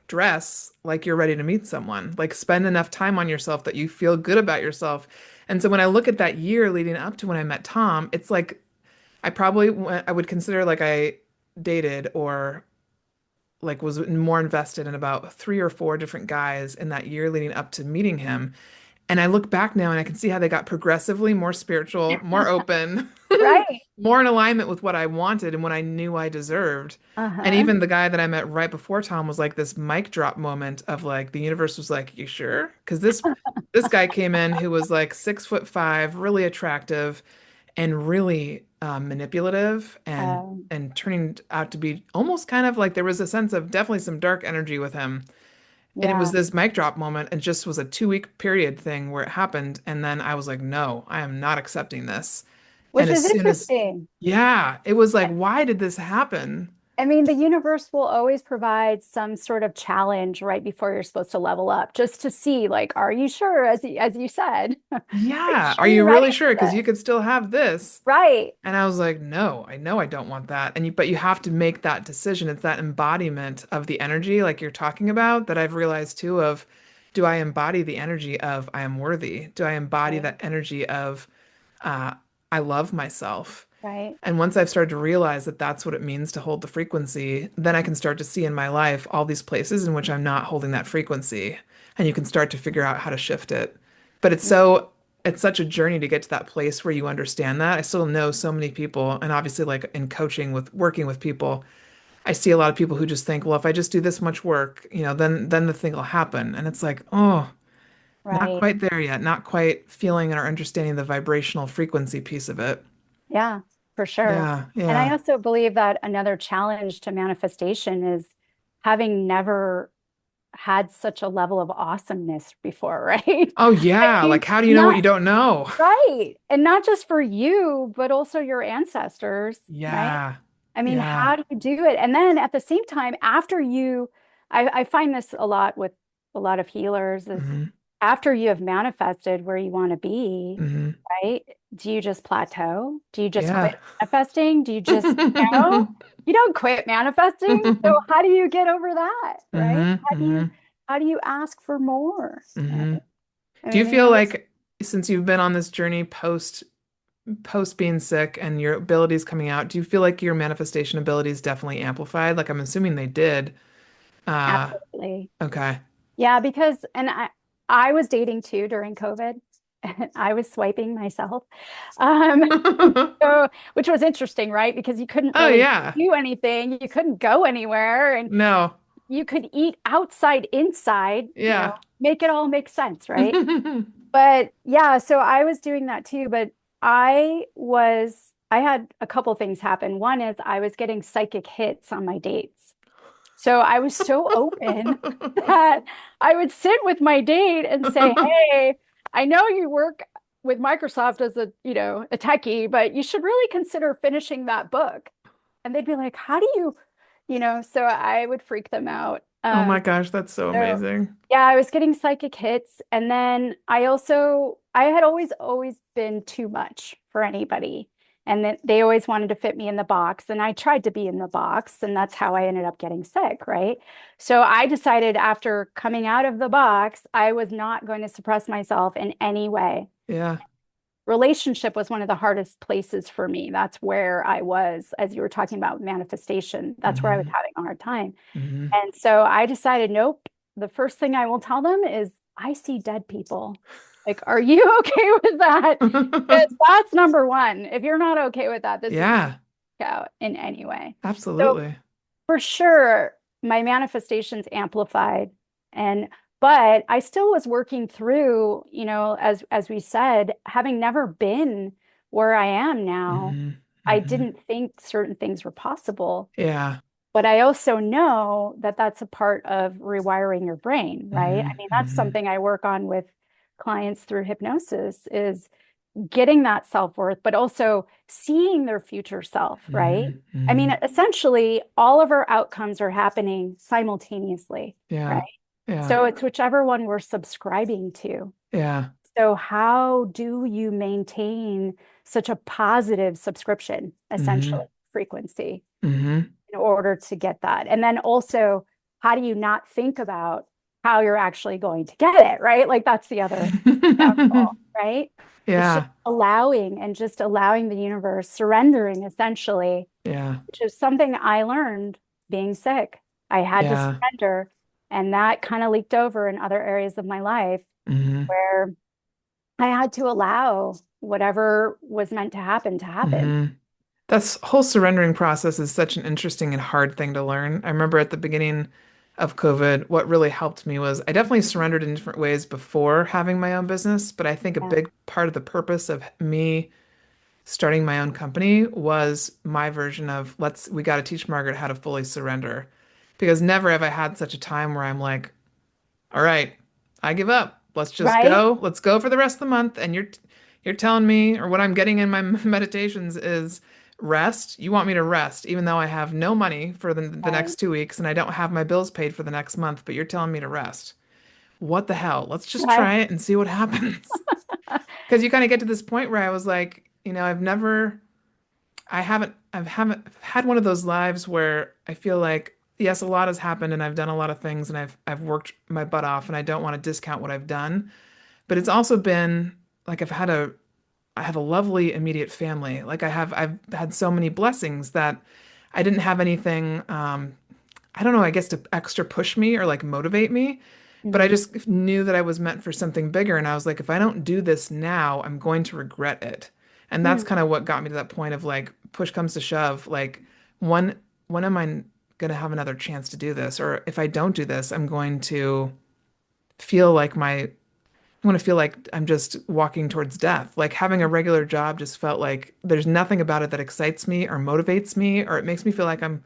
dress like you're ready to meet someone. Like spend enough time on yourself that you feel good about yourself. And so when I look at that year leading up to when I met Tom, it's like I would consider like I dated or like was more invested in about three or four different guys in that year leading up to meeting him. And I look back now and I can see how they got progressively more spiritual, more open, Right. more in alignment with what I wanted and what I knew I deserved. And Uh-huh. even the guy that I met right before Tom was like this mic drop moment of like the universe was like, "You sure?" Because this guy came in who was like 6'5", really attractive and really manipulative Um, and turning out to be almost kind of like there was a sense of definitely some dark energy with him. And it was yeah. this mic drop moment and just was a 2 week period thing where it happened. And then I was like, no, I am not accepting this. And Which as is soon as, interesting. yeah, it was like, why did this happen? I mean, the universe will always provide some sort of challenge right before you're supposed to level up, just to see, like, are you sure? As you said, are you Yeah, are sure you you're ready really sure? for Because this? you could still have this. Right. And I was like, no, I know I don't want that. But you have to make that decision. It's that embodiment of the energy, like you're talking about, that I've realized too of, do I embody the energy of I am worthy? Do I embody Right. that energy of uh, I love myself? Right. And once I've started to realize that that's what it means to hold the frequency, then I can start to see in my life all these places in which I'm not holding that frequency. And you can start to figure out how to shift it. But it's such a journey to get to that place where you understand that. I still know so many people, and obviously like in coaching with working with people, I see a lot of people who just think, well, if I just do this much work, then the thing will happen. And it's like, oh, not Right. quite there yet, not quite feeling or understanding the vibrational frequency piece of it. Yeah, for sure. Yeah, And I yeah. also believe that another challenge to manifestation is having never had such a level of awesomeness before, right? Oh I yeah, mean, like how do you know what not you don't know? right. And not just for you, but also your ancestors, right? Yeah. I mean, Yeah. how do you do it? And then at the same time, after I find this a lot with a lot of healers is Hmm. after you have manifested where you want to be, Hmm. right? Do you just plateau? Do you just quit Yeah. manifesting? Do you just, you don't quit manifesting. So how do you get over that, right? Hmm. Hmm. How do you ask for more, right? Hmm. I Do you mean, the feel universe, like since you've been on this journey post being sick and your abilities coming out, do you feel like your manifestation abilities definitely amplified? Like I'm assuming they did. Uh, absolutely. okay. Yeah, because I was dating too during COVID. I was swiping myself. Um, so which was interesting, right? Because you couldn't Oh really yeah. do anything. You couldn't go anywhere and No. you could eat outside, inside, Yeah. make it all make sense, right? But yeah, so I was doing that too, but I had a couple things happen. One is I was getting psychic hits on my dates. So I was so open that I would sit with my date and say, "Hey, I know you work with Microsoft as a techie, but you should really consider finishing that book." And they'd be like, "How do you, so I would freak them out. Oh my gosh, that's so So amazing. yeah, I was getting psychic hits. And then I had always been too much for anybody. And that they always wanted to fit me in the box. And I tried to be in the box. And that's how I ended up getting sick, right? So I decided after coming out of the box, I was not going to suppress myself in any way. Yeah. Relationship was one of the hardest places for me. That's where I was, as you were talking about manifestation, that's where I was Hmm. having a hard time. Hmm. And so I decided, nope, the first thing I will tell them is I see dead people. Like, are you okay with that? Because that's number one. If you're not okay with that, this is not Yeah, out in any way. So absolutely. for sure, my manifestations amplified. And but I still was working through, as we said, having never been where I am now, Hmm. I Hmm. didn't think certain things were possible. Yeah. But I also know that that's a part of rewiring your brain, right? I Hmm. mean, that's Hmm. something I work on with clients through hypnosis is getting that self-worth, but also seeing their future self, right? Hmm. I mean, Hmm. essentially, all of our outcomes are happening simultaneously, right? Yeah. Yeah. So it's whichever one we're subscribing to. Yeah. So how do you maintain such a positive subscription, essentially, Hmm. frequency? Hmm. In order to get that. And then also how do you not think about how you're actually going to get it, right? Like that's the other downfall, right? It's just Yeah. allowing and just allowing the universe, surrendering essentially, Yeah. which is something I learned being sick. I had to Yeah. surrender, and that kind of leaked over in other areas of my life Hmm. where I had to allow whatever was meant to happen to happen. Hmm. This whole surrendering process is such an interesting and hard thing to learn. I remember at the beginning of COVID, what really helped me was I definitely surrendered in different ways before having my own business, but I think a Yeah, big part of the purpose of me starting my own company was my version of we got to teach Margaret how to fully surrender. Because never have I had such a time where I'm like, all right, I give up. Let's just right, go. Let's go for the rest of the month. And you're telling me, or what I'm getting in my meditations is rest. You want me to rest, even though I have no money for the right, next 2 weeks and I don't have my bills paid for the next month, but you're telling me to rest. What the hell? Let's just right. try it and see what happens. Because you kind of get to this point where I was like, I haven't had one of those lives where I feel like, yes, a lot has happened and I've done a lot of things and I've worked my butt off and I don't want to discount what I've done. But it's also been like I have a lovely immediate family. Like I've had so many blessings that I didn't have anything, I don't know, I guess to extra push me or like motivate me. But I Mhm. just knew that I was meant for something bigger. And I was like, if I don't do this now, I'm going to regret it. And that's Hmm. kind of what got me to that point of like, push comes to shove. Like, when, when am I going to have another chance to do this? Or if I don't do this, feel like my, I'm going to feel like I'm just walking towards death. Like having a regular job just felt like there's nothing about it that excites me or motivates me, or it makes me feel like I'm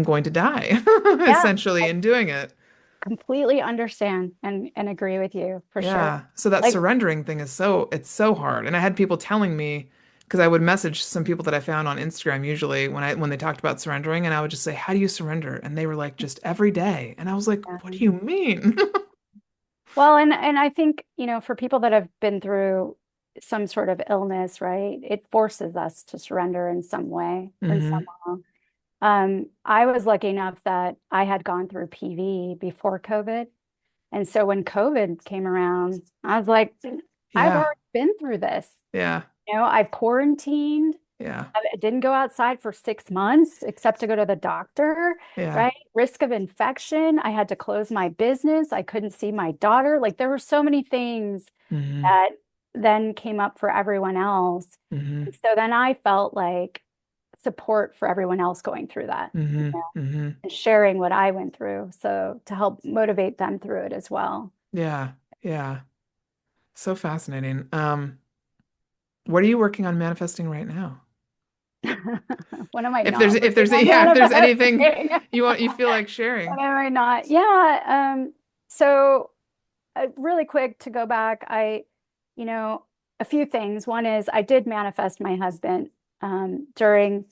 going to die, Yeah, essentially, I in doing it. completely understand and agree with you for sure. Yeah. So that Like, surrendering thing it's so hard. And I had people telling me, because I would message some people that I found on Instagram usually when they talked about surrendering, and I would just say, "How do you surrender?" And they were like, "Just every day." And I was like, "What do you mean?" well, and I think, for people that have been through some sort of illness, right, it forces us to surrender in some way or in Hmm. some. I was lucky enough that I had gone through PV before COVID. And so when COVID came around, I was like, I've Yeah. already been through this. Yeah. I've quarantined. Yeah. I didn't go outside for 6 months except to go to the doctor, Yeah. right? Risk of infection. I had to close my business. I couldn't see my daughter. Like there were so many things Hmm. that then came up for everyone else. Hmm. And so then I felt like support for everyone else going through that, Hmm. Hmm. and sharing what I went through. So to help motivate them through it as well. Yeah. Yeah. So fascinating. What are you working on manifesting right now? When am I If there's not if working there's on yeah, if there's anything manifesting? you feel like When sharing. am I not? Yeah. So really quick to go back, you know, a few things. One is I did manifest my husband during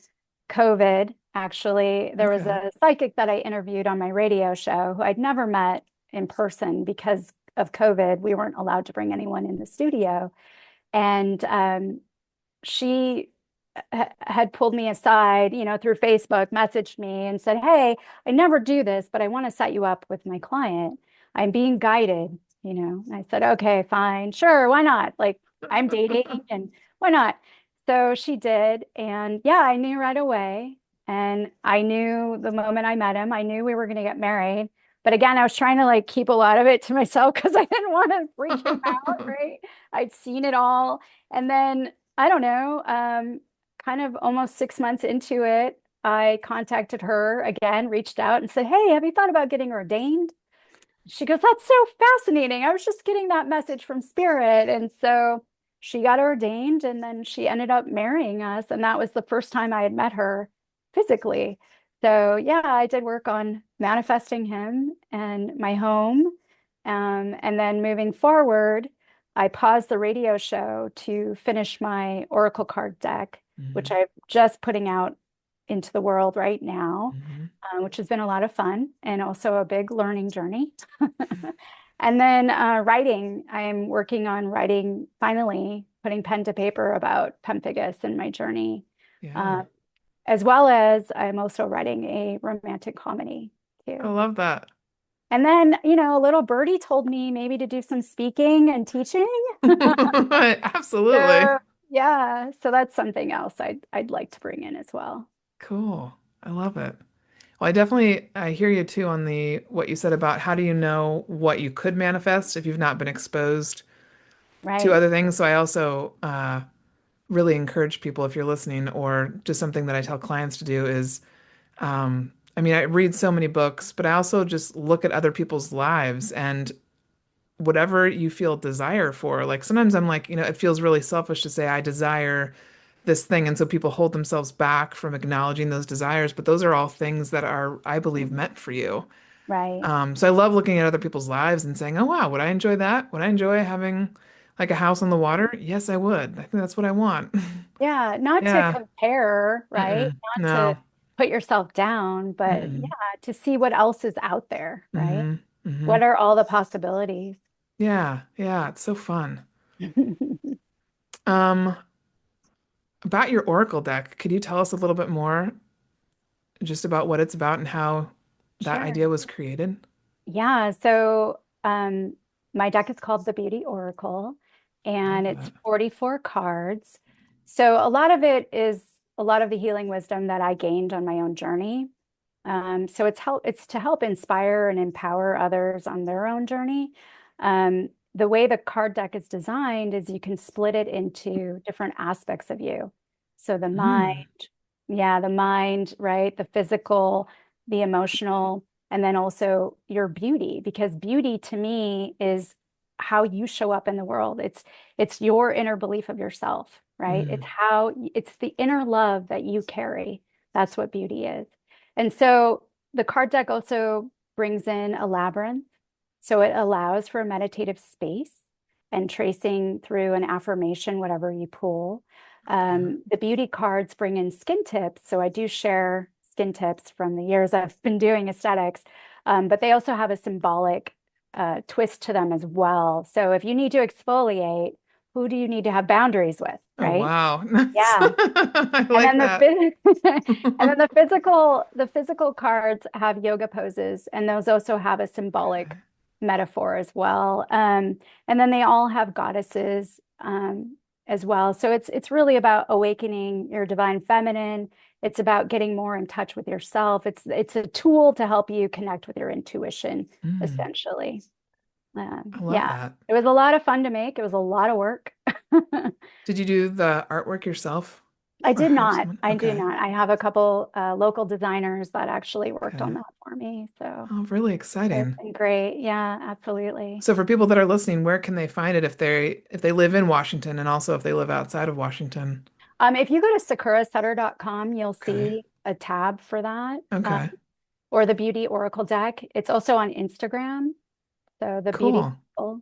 COVID. Actually, there was Okay. a psychic that I interviewed on my radio show who I'd never met in person because of COVID. We weren't allowed to bring anyone in the studio. And she had pulled me aside, through Facebook, messaged me and said, "Hey, I never do this, but I want to set you up with my client. I'm being guided." And I said, "Okay, fine, sure, why not? Like, I'm dating and why not?" So she did. And yeah, I knew right away. And I knew the moment I met him, I knew we were going to get married. But again, I was trying to like keep a lot of it to myself because I didn't want to freak him out, right? I'd seen it all. And then I don't know, kind of almost 6 months into it, I contacted her again, reached out and said, "Hey, have you thought about getting ordained?" She goes, "That's so fascinating. I was just getting that message from Spirit." And so she got ordained and then she ended up marrying us. And that was the first time I had met her physically. So yeah, I did work on manifesting him and my home. And then moving forward, I paused the radio show to finish my Oracle card deck, which Hmm. I'm just putting out into the world right now, Hmm. which has been a lot of fun and also a big learning journey. And then writing, I am working on writing, finally putting pen to paper about Pemphigus and my journey, Yeah. uh, as well as I'm also writing a romantic comedy I too. love that. And then, a little birdie told me maybe to do some speaking and teaching. Absolutely. So, yeah, so that's something else I'd like to bring in as well. Cool. I love it. Well, I hear you too on the what you said about how do you know what you could manifest if you've not been exposed to Right. other things. So I also really encourage people if you're listening, or just something that I tell clients to do is, I mean, I read so many books, but I also just look at other people's lives and whatever you feel desire for. Like sometimes I'm like, it feels really selfish to say I desire this thing. And so people hold themselves back from acknowledging those desires, but those are all things that are, I believe, meant for you. Right. So I love looking at other people's lives and saying, oh, wow, would I enjoy that? Would I enjoy having like a house on the water? Yes, I would. I think that's what I want. Yeah, not to Yeah. compare, right? Mm-mm. Not to No. put yourself down, but yeah, Mm-mm. to see what else is out there, right? Mm-hmm. Mm-hmm. What are all the possibilities? Yeah. Yeah. It's so fun. Um, about your Oracle deck, could you tell us a little bit more just about what it's about and how that Sure. idea was created? Yeah, so my deck is called the Beauty Oracle, Love and it's that. 44 cards. So a lot of it is a lot of the healing wisdom that I gained on my own journey. So it's to help inspire and empower others on their own journey. The way the card deck is designed is you can split it into different aspects of you. So the mind, Mm. yeah, the mind, right? The physical, the emotional, and then also your beauty, because beauty to me is how you show up in the world. It's your inner belief of yourself, right? Mm. It's the inner love that you carry. That's what beauty is. And so the card deck also brings in a labyrinth. So it allows for a meditative space and tracing through an affirmation, whatever you pull. Okay. The beauty cards bring in skin tips. So I do share skin tips from the years I've been doing aesthetics, but they also have a symbolic twist to them as well. So if you need to exfoliate, who do you need to have boundaries with, Oh, right? wow. Nice. Yeah. I And like then that. and then the physical cards have yoga poses, and those also have a symbolic Okay. metaphor as well. And then they all have goddesses as well. So it's really about awakening your divine feminine. It's about getting more in touch with yourself. It's a tool to help you connect with your intuition, Mm. essentially. I love Yeah, that. it was a lot of fun to make. It was a lot of work. Did you do the artwork yourself I or did hire not. someone? I do Okay. not. I have a couple local designers that actually worked Okay. on that for me. So Oh, really it's exciting. been great. Yeah, absolutely. So for people that are listening, where can they find it if they live in Washington and also if they live outside of Washington? If you go to sakurasutter.com, you'll Okay. see a tab for that, Okay. or the Beauty Oracle deck. It's also on Instagram, so the Beauty Cool. Oracle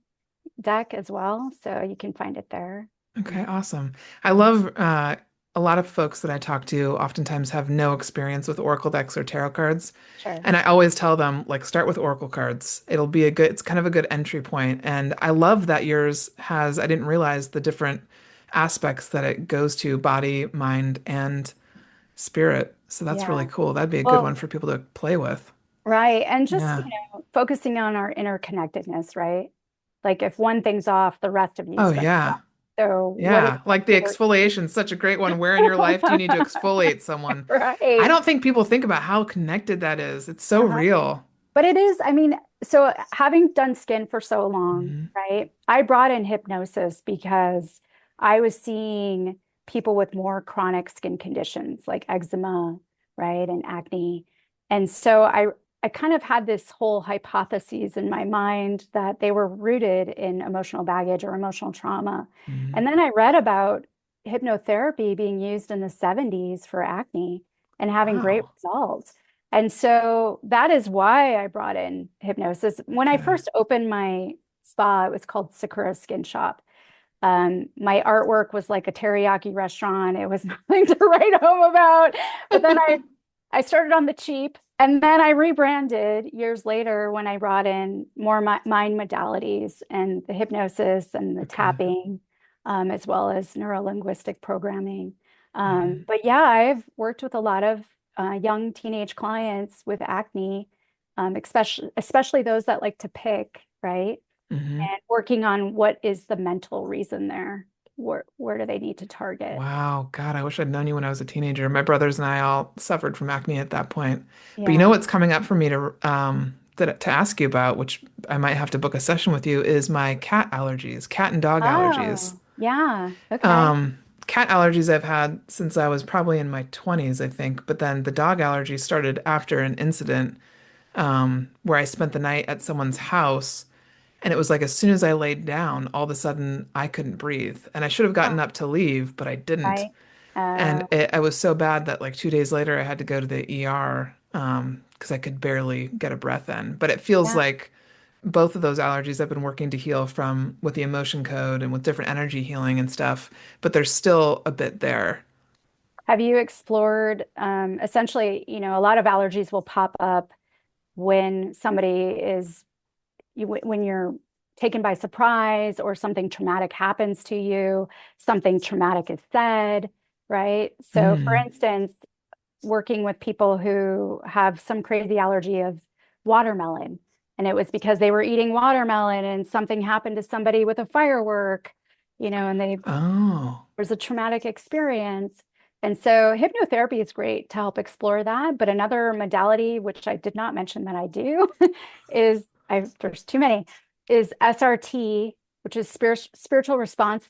deck as well. So you can find it there. Okay, awesome. I love a lot of folks that I talk to oftentimes have no experience with Oracle decks or tarot cards. Sure. And I always tell them, like, start with Oracle cards. It's kind of a good entry point. And I love that yours has, I didn't realize the different aspects that it goes to body, mind, and spirit. So that's really Yeah. cool. That'd be a good one Well, for people to play with. right. And just, Yeah. focusing on our interconnectedness, right? Like if one thing's off, the rest of you Oh, is going to be yeah. off. So what is Yeah, like the exfoliation, such a great one. Where in your life do you need to exfoliate someone? I right? don't think people think about how connected that is. It's so Uh-huh. real. But it is, I mean, so having done skin for so long, Hmm. right? I brought in hypnosis because I was seeing people with more chronic skin conditions like eczema, right, and acne. And so I kind of had this whole hypothesis in my mind that they were rooted in emotional baggage or emotional trauma. Hmm. And then I read about hypnotherapy being used in the 70s for acne and having great Wow. results. And so that is why I brought in hypnosis. When I Okay. first opened my spa, it was called Sakura Skin Shop. My artwork was like a teriyaki restaurant. It was nothing to write home about. But then I started on the cheap, and then I rebranded years later when I brought in more mind modalities and the hypnosis and the Okay. tapping, as well as neuro-linguistic programming. Hmm. But yeah, I've worked with a lot of young teenage clients with acne, especially those that like to pick, right? Hmm. And working on what is the mental reason there. Where do they need to target? Wow, God, I wish I'd known you when I was a teenager. My brothers and I all suffered from acne at that point. But you know Yeah. what's coming up for me to ask you about, which I might have to book a session with you, is my cat allergies, cat and dog allergies. Oh, yeah. Okay. Um, Cat allergies I've had since I was probably in my 20s, I think. But then the dog allergies started after an incident where I spent the night at someone's house. And it was like as soon as I laid down, all of a sudden I couldn't breathe. And I should have gotten Oh, up to leave, but I didn't. right. And Uh, I was so bad that like 2 days later I had to go to the ER because I could barely get a breath in. But it feels yeah. like both of those allergies I've been working to heal from with the emotion code and with different energy healing and stuff, but there's still a bit there. Have you explored, essentially, a lot of allergies will pop up when when you're taken by surprise or something traumatic happens to you, something traumatic is said, right? So, for Mm. instance, working with people who have some crazy allergy of watermelon. And it was because they were eating watermelon and something happened to somebody with a firework, and Oh, there's a traumatic experience. And so hypnotherapy is great to help explore that. But another modality, which I did not mention that I do, there's too many, is SRT, which is spiritual response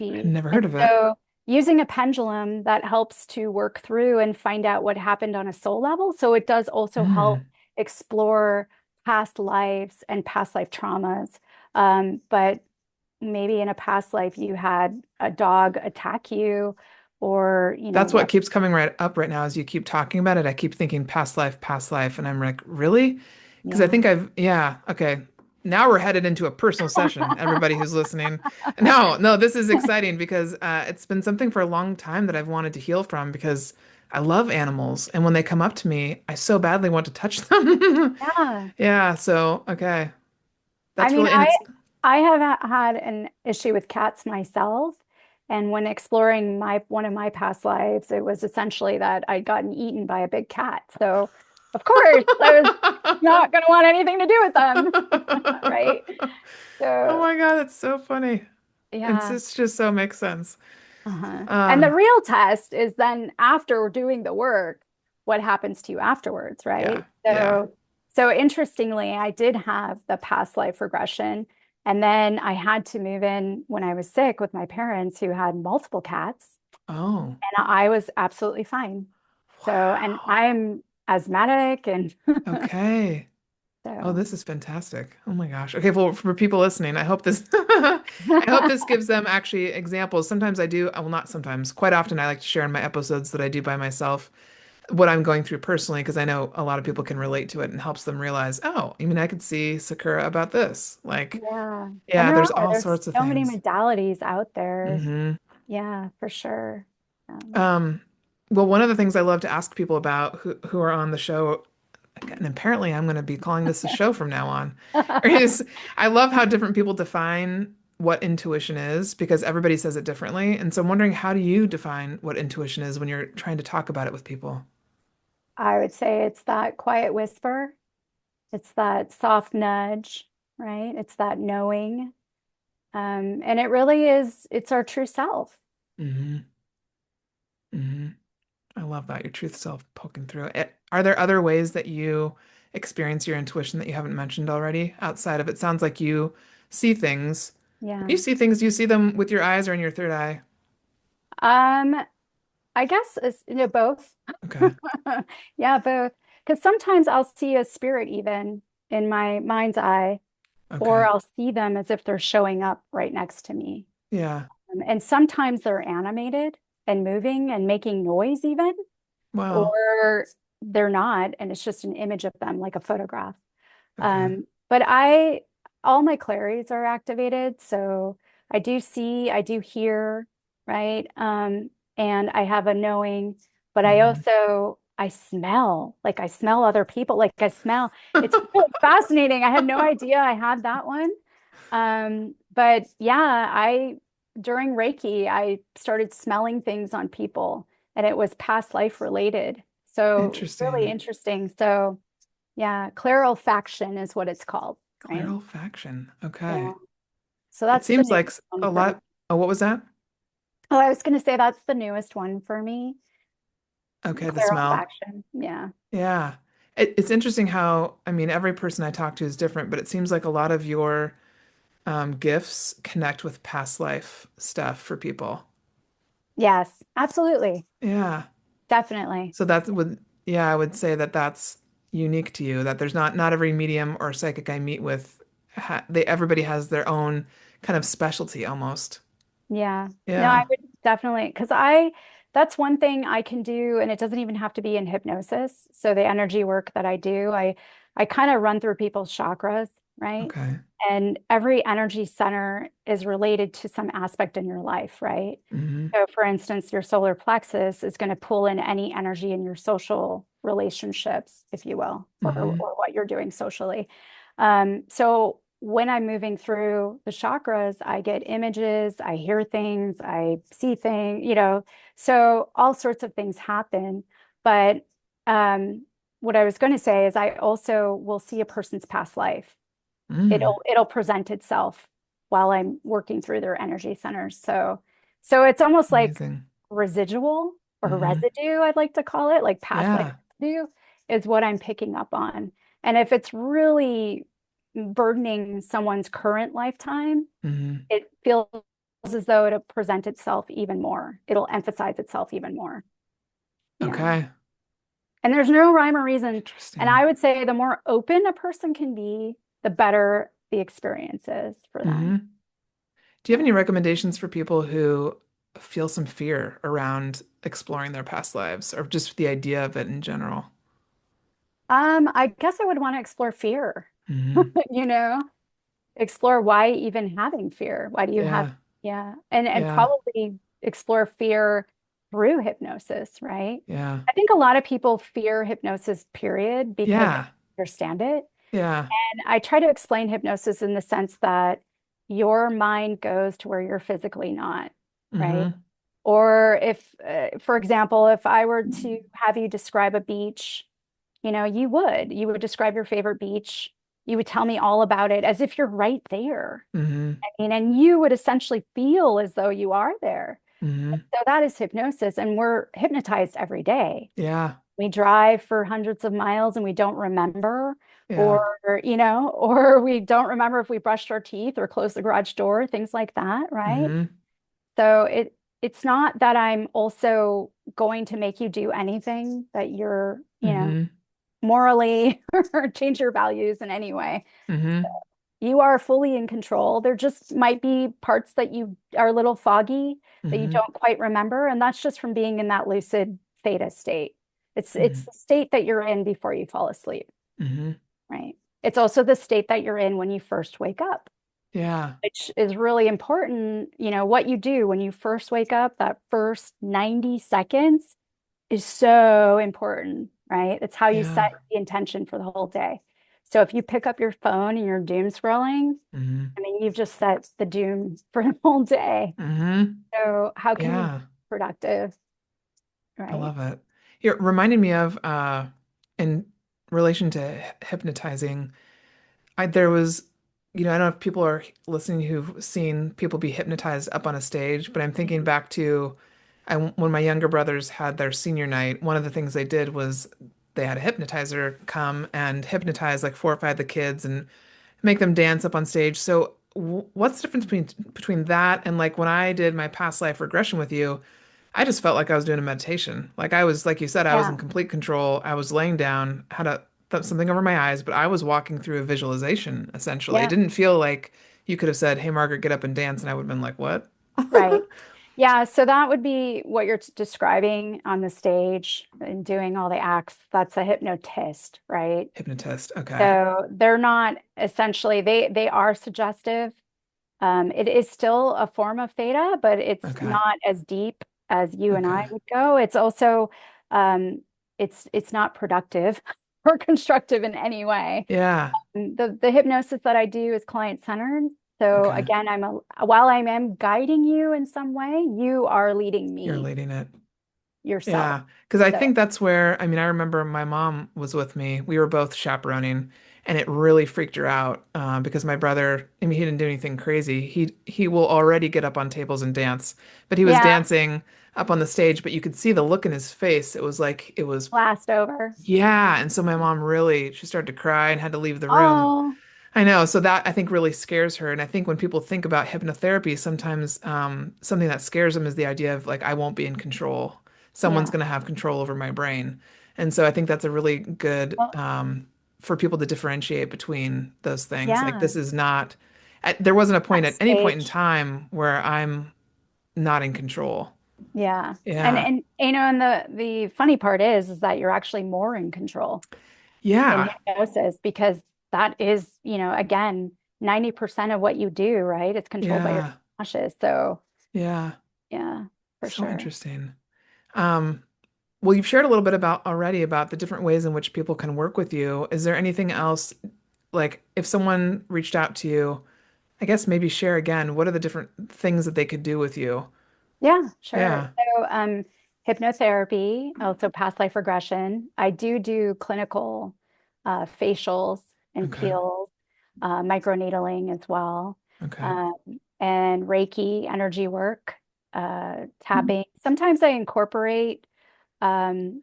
I'd therapy. never heard And of it. so using a pendulum that helps to work through and find out what happened on a soul level. So it does also help Mm. explore past lives and past life traumas. But maybe in a past life you had a dog attack you or That's what what. keeps coming right up right now as you keep talking about it. I keep thinking past life, and I'm like, really? Because I Yeah. think yeah, okay. Now we're headed into a personal session, everybody who's listening. No, no, this is exciting because it's been something for a long time that I've wanted to heal from because I love animals. And when they come up to me, I so badly want to touch them. Yeah. Yeah, so, okay. I That's mean, really, and it's, I have had an issue with cats myself. And when exploring my one of my past lives, it was essentially that I'd gotten eaten by a big cat. So of course I was not going to want anything to do with them. Right. oh So my God, that's so funny. yeah. It's just so makes sense. And the Um, real test is then after doing the work, what happens to you afterwards, right? yeah, yeah. So interestingly, I did have the past life regression, and then I had to move in when I was sick with my parents who had multiple cats, Oh, and I was absolutely fine. So, and wow. I'm asthmatic, and Okay. Oh, so this is fantastic. Oh my gosh. Okay, well, for people listening, I hope this I hope this gives them actually examples. Sometimes I do, well, not sometimes, quite often I like to share in my episodes that I do by myself what I'm going through personally because I know a lot of people can relate to it and helps them realize, oh, I mean, I could see Sakura about this. Like, yeah, and yeah, there there's are all there's sorts of so many things. modalities out there. Hmm. Yeah, for sure. Um, Um, well, one of the things I love to ask people about who are on the show, and apparently I'm going to be calling this a show from now on, is I love how different people define what intuition is because everybody says it differently. And so I'm wondering, how do you define what intuition is when you're trying to talk about it with people? I would say it's that quiet whisper. It's that soft nudge, right? It's that knowing. And it really is, it's our true self. Hmm. Hmm. I love that, your truth self poking through. Are there other ways that you experience your intuition that you haven't mentioned already outside of it? Sounds like you see things. When Yeah. you see things, do you see them with your eyes or in your third eye? Um, I guess it's, both. Okay. Yeah, both. Because sometimes I'll see a spirit even in my mind's eye, or Okay. I'll see them as if they're showing up right next to me. Yeah. And sometimes they're animated and moving and making noise even, Wow. or they're not, and it's just an image of them, like a photograph. Okay. But all my clairs are activated. So I do see, I do hear, right? And I have a knowing, but Hmm. I smell, like I smell other people, like it's really fascinating. I had no idea I had that one. But yeah, during Reiki, I started smelling things on people and it was past life related. So really Interesting. interesting. So, Yeah, clarifaction is what it's called, right? Clarifaction. Yeah. Okay. So It that's the seems newest like one a for me. lot. Oh, what was that? Oh, I was going to say that's the newest one for me. Okay, the smell. Clarifaction. Yeah. Yeah. It's interesting how, I mean, every person I talk to is different, but it seems like a lot of your gifts connect with past life stuff for people. Yes, absolutely. Yeah. Definitely. So that would, yeah, I would say that that's unique to you, that there's not every medium or psychic I meet with, everybody has their own kind of specialty almost. Yeah. No, I Yeah. would definitely, because that's one thing I can do, and it doesn't even have to be in hypnosis. So the energy work that I do, I kind of run through people's chakras, right? Okay. And every energy center is related to some aspect in your life, right? Mm-hmm. So for instance, your solar plexus is going to pull in any energy in your social relationships, if you will, Mm-hmm. or what you're doing socially. So when I'm moving through the chakras, I get images, I hear things, I see things, so all sorts of things happen. But what I was going to say is I also will see a person's past life. Mm. It'll present itself while I'm working through their energy centers. So it's almost like Amazing. residual or Mm-hmm. residue, I'd like to call it, like past life Yeah. residue is what I'm picking up on. And if it's really burdening someone's current lifetime, Mm-hmm. it feels as though it'll present itself even more. It'll emphasize itself even more. Yeah. Okay. And there's no rhyme or reason. And Interesting. I would say the more open a person can be, the better the experience is for them. Mm-hmm. Do you have any Yeah. recommendations for people who feel some fear around exploring their past lives or just the idea of it in general? I guess I would want to explore fear, Hmm. you know, explore why even having fear. Why do you have, Yeah. yeah, and Yeah. probably explore fear through hypnosis, right? Yeah. I think a lot of people fear hypnosis, period, because they Yeah. don't understand it. Yeah. And I try to explain hypnosis in the sense that your mind goes to where you're physically not, right? Hmm. Or if, for example, if I were to have you describe a beach, you would describe your favorite beach. You would tell me all about it as if you're right there. Hmm. I mean, and you would essentially feel as though you are there. Hmm. So that is hypnosis, and we're hypnotized every day. Yeah. We drive for hundreds of miles and we don't remember, Yeah. or, or we don't remember if we brushed our teeth or closed the garage door, things like that, right? Hmm. So it's not that I'm also going to make you do anything that you're, Hmm. morally or change your values in any way. Hmm. You are fully in control. There just might be parts that you are a little foggy that you Hmm. don't quite remember, and that's just from being in that lucid theta state. It's Hmm. the state that you're in before you fall asleep, Hmm. right? It's also the state that you're in when you first wake up, Yeah. which is really important. What you do when you first wake up, that first 90 seconds is so important, right? It's how you set Yeah. the intention for the whole day. So if you pick up your phone and you're doom scrolling, Hmm. I mean, you've just set the doom for the whole day. Hmm. So how can you be Yeah. productive, I right? love it. It reminded me of in relation to hypnotizing. There was, I don't know if people are listening who've seen people be hypnotized up on a stage, but I'm thinking back to when my younger brothers had their senior night, one of the things they did was they had a hypnotizer come and hypnotize like four or five of the kids and make them dance up on stage. So what's the difference between that and like when I did my past life regression with you? I just felt like I was doing a meditation. Like I was, like you said, I was in Yeah, complete control. I was laying down, had something over my eyes, but I was walking through a visualization essentially. It yeah, didn't feel like you could have said, "Hey, Margaret, get up and dance," and I would have been like, "What?" right. Yeah, so that would be what you're describing on the stage and doing all the acts. That's a hypnotist, right? Hypnotist. Okay. So they're not essentially they are suggestive. It is still a form of theta, but it's Okay. not as deep as you and I Okay. would go. It's also it's not productive or constructive in any way. Yeah. The hypnosis that I do is client centered. So Okay. again, while I am guiding you in some way, you are leading You're me. leading it. yourself. Yeah, because I So, think that's where, I mean, I remember my mom was with me. We were both chaperoning, and it really freaked her out because my brother, I mean, he didn't do anything crazy. He will already get up on tables and dance, but he was yeah, dancing up on the stage, but you could see the look in his face. It was like it was, last over. yeah. And so my mom really, she started to cry and had to leave the room. Oh, I know. So that I think really scares her. And I think when people think about hypnotherapy, sometimes something that scares them is the idea of like, I won't be in control. Someone's yeah. going to have control over my brain. And so I think that's a really good Well, for people to differentiate between those things. Like, yeah, this is not, there wasn't a point that at any point in stage. time where I'm not in control. Yeah. Yeah. And and the funny part is that you're actually more in control in Yeah. hypnosis because that is, again, 90% of what you do, right? It's controlled by your Yeah. subconscious. So, Yeah. yeah, for So sure. interesting. Um, Well, you've shared a little bit about already about the different ways in which people can work with you. Is there anything else, like if someone reached out to you, I guess maybe share again, what are the different things that they could do with you? Yeah, sure. Yeah. So, hypnotherapy, also past life regression. I do clinical facials and Okay. peels, microneedling as well, Okay. um, and Reiki energy work, tapping. Sometimes I incorporate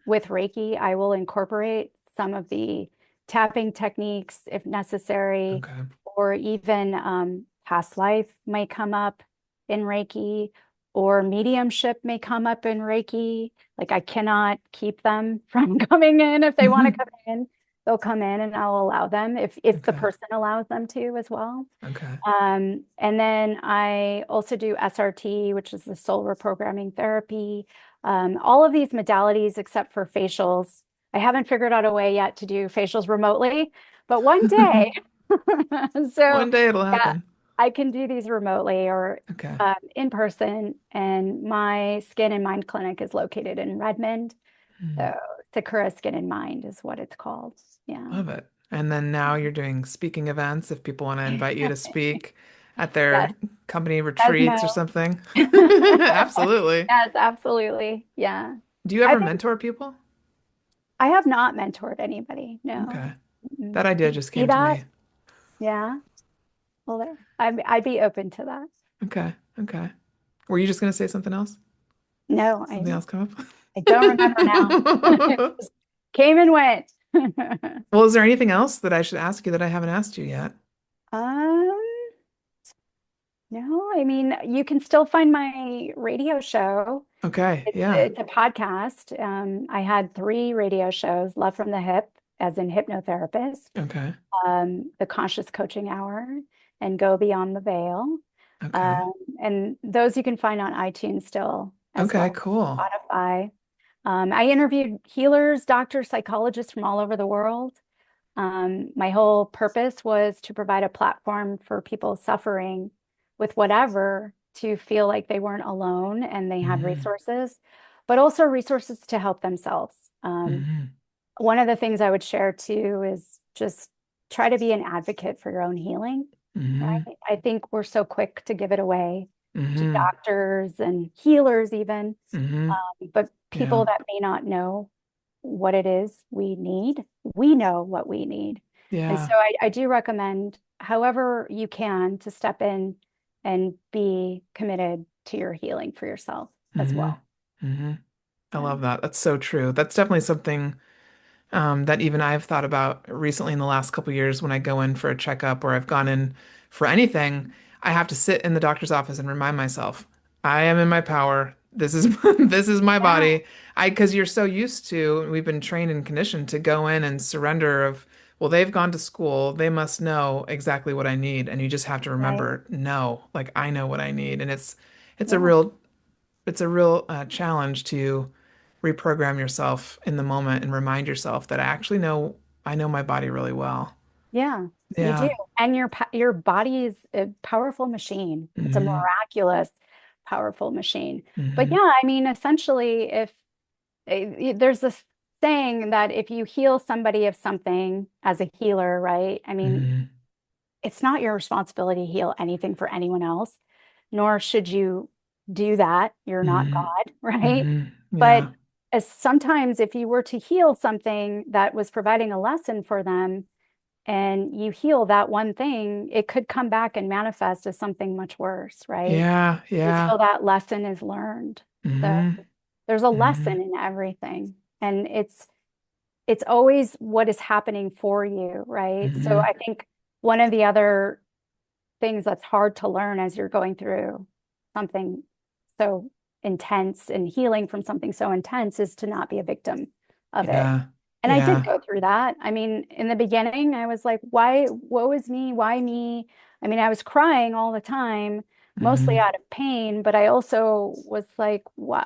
with Reiki, I will incorporate some of the tapping techniques if necessary, Okay. or even past life might come up in Reiki, or mediumship may come up in Reiki. Like I cannot keep them from coming in. If they want to come in, they'll come in and I'll allow them if the Okay. person allows them to as well. Okay. And then I also do SRT, which is the soul reprogramming therapy. All of these modalities, except for facials, I haven't figured out a way yet to do facials remotely, but one day. So, One day it'll yeah, happen. I can do these remotely or Okay. in person. And my skin and mind clinic is located in Redmond. Hmm. So, Sakura Skin and Mind is what it's called. Yeah. Love it. And then now you're doing speaking events if people want to invite you to speak at their Yes, company retreats or Desmo. something. Absolutely. Yes, absolutely. Yeah. Do you I ever think mentor people? I have not mentored anybody. No. Okay. Mm-mm. That idea Did you just see came to that? me. Yeah. Well, I'd be open to that. Okay. Okay. Were you just going to say something else? No, Something else come I don't remember now. up? Just came and went. Well, is there anything else that I should ask you that I haven't asked you yet? Um, no, I mean, you can still find my radio show. Okay. It's Yeah. it's a podcast. I had three radio shows, Love from the Hip, as in hypnotherapist, Okay. the Conscious Coaching Hour, and Go Beyond the Veil. Okay. Um, and those you can find on iTunes still as Okay. well Cool. as Spotify. I interviewed healers, doctors, psychologists from all over the world. My whole purpose was to provide a platform for people suffering with whatever to feel like they weren't alone and they had Hmm. resources, but also resources to help themselves. Hmm. One of the things I would share too is just try to be an advocate for your own healing, Hmm. right? I think we're so quick to give it away to Hmm. doctors and healers, even, Hmm. but Yeah. people that may not know what it is we need, we know what we need. And so Yeah. I do recommend, however you can, to step in and be committed to your healing for yourself as Hmm. well. Hmm. I Yeah. love that. That's so true. That's definitely something that even I've thought about recently in the last couple years when I go in for a checkup or I've gone in for anything, I have to sit in the doctor's office and remind myself, I am in my power. This is this is my Yeah. body. Because you're so used to, we've been trained and conditioned to go in and surrender of, well, they've gone to school. They must know exactly what I need. And you just have to Right. remember, no, like I know what I need. And it's a Yeah. real challenge to reprogram yourself in the moment and remind yourself that I know my body really well. Yeah, you do. Yeah. And your body is a powerful machine. It's a Hmm. miraculous, powerful machine. But Hmm. yeah, I mean, essentially, if there's this saying that if you heal somebody of something as a healer, right? I mean, Hmm. it's not your responsibility to heal anything for anyone else, nor should you do that. You're not Hmm. God, right? Hmm. But Yeah. as sometimes if you were to heal something that was providing a lesson for them and you heal that one thing, it could come back and manifest as something much worse, right? Yeah, yeah. Until that lesson is learned. So Hmm. there's a Hmm. lesson in everything. And it's always what is happening for you, right? So Hmm. I think one of the other things that's hard to learn as you're going through something so intense and healing from something so intense is to not be a victim of it. Yeah, And I did yeah. go through that. I mean, in the beginning, I was like, why, woe is me? Why me? I mean, I was crying all the time, mostly Hmm. out of pain, but I also was like, why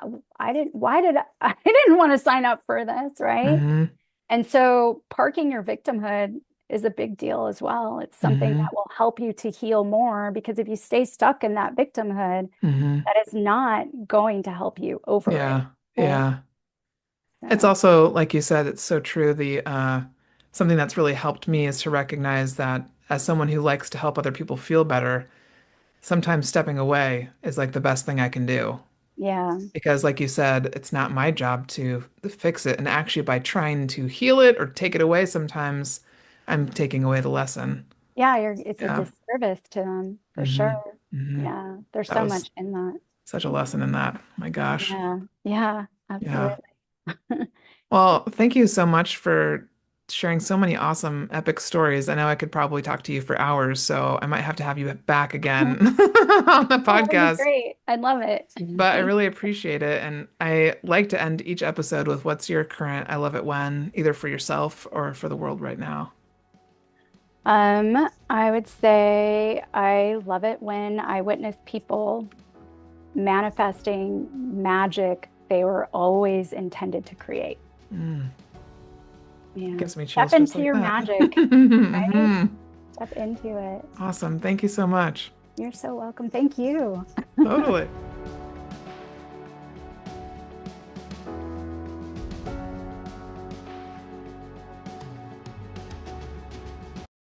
did I didn't want to sign up for this, right? Hmm. And so parking your victimhood is a big deal as well. It's something Hmm. that will help you to heal more because if you stay stuck in that victimhood, Hmm. that is not going to help you over it, Yeah, right? yeah. It's So, also, like you said, it's so true. The something that's really helped me is to recognize that as someone who likes to help other people feel better, sometimes stepping away is like the best thing I can do. yeah. Because, like you said, it's not my job to fix it. And actually, by trying to heal it or take it away, sometimes I'm taking away the lesson. Yeah, it's a Yeah. disservice to them for sure. Hmm. Hmm. Yeah, there's That so was much in that. such a lesson in that. My gosh. Yeah, yeah, Yeah. absolutely. Well, thank you so much for sharing so many awesome epic stories. I know I could probably talk to you for hours, so I might have to have you back again on the Oh, that'd be podcast. great. I'd love it. But I Thank really appreciate it. And I like to end each episode with what's your current I love it when, either for yourself or for the world right now. I would say I love it when I witness people manifesting magic they were always intended to create. Mm, Yeah. gives me Step chills just into like your that. magic, right? Hmm. Step into it. Awesome. Thank you so much. You're so welcome. Thank you. Totally.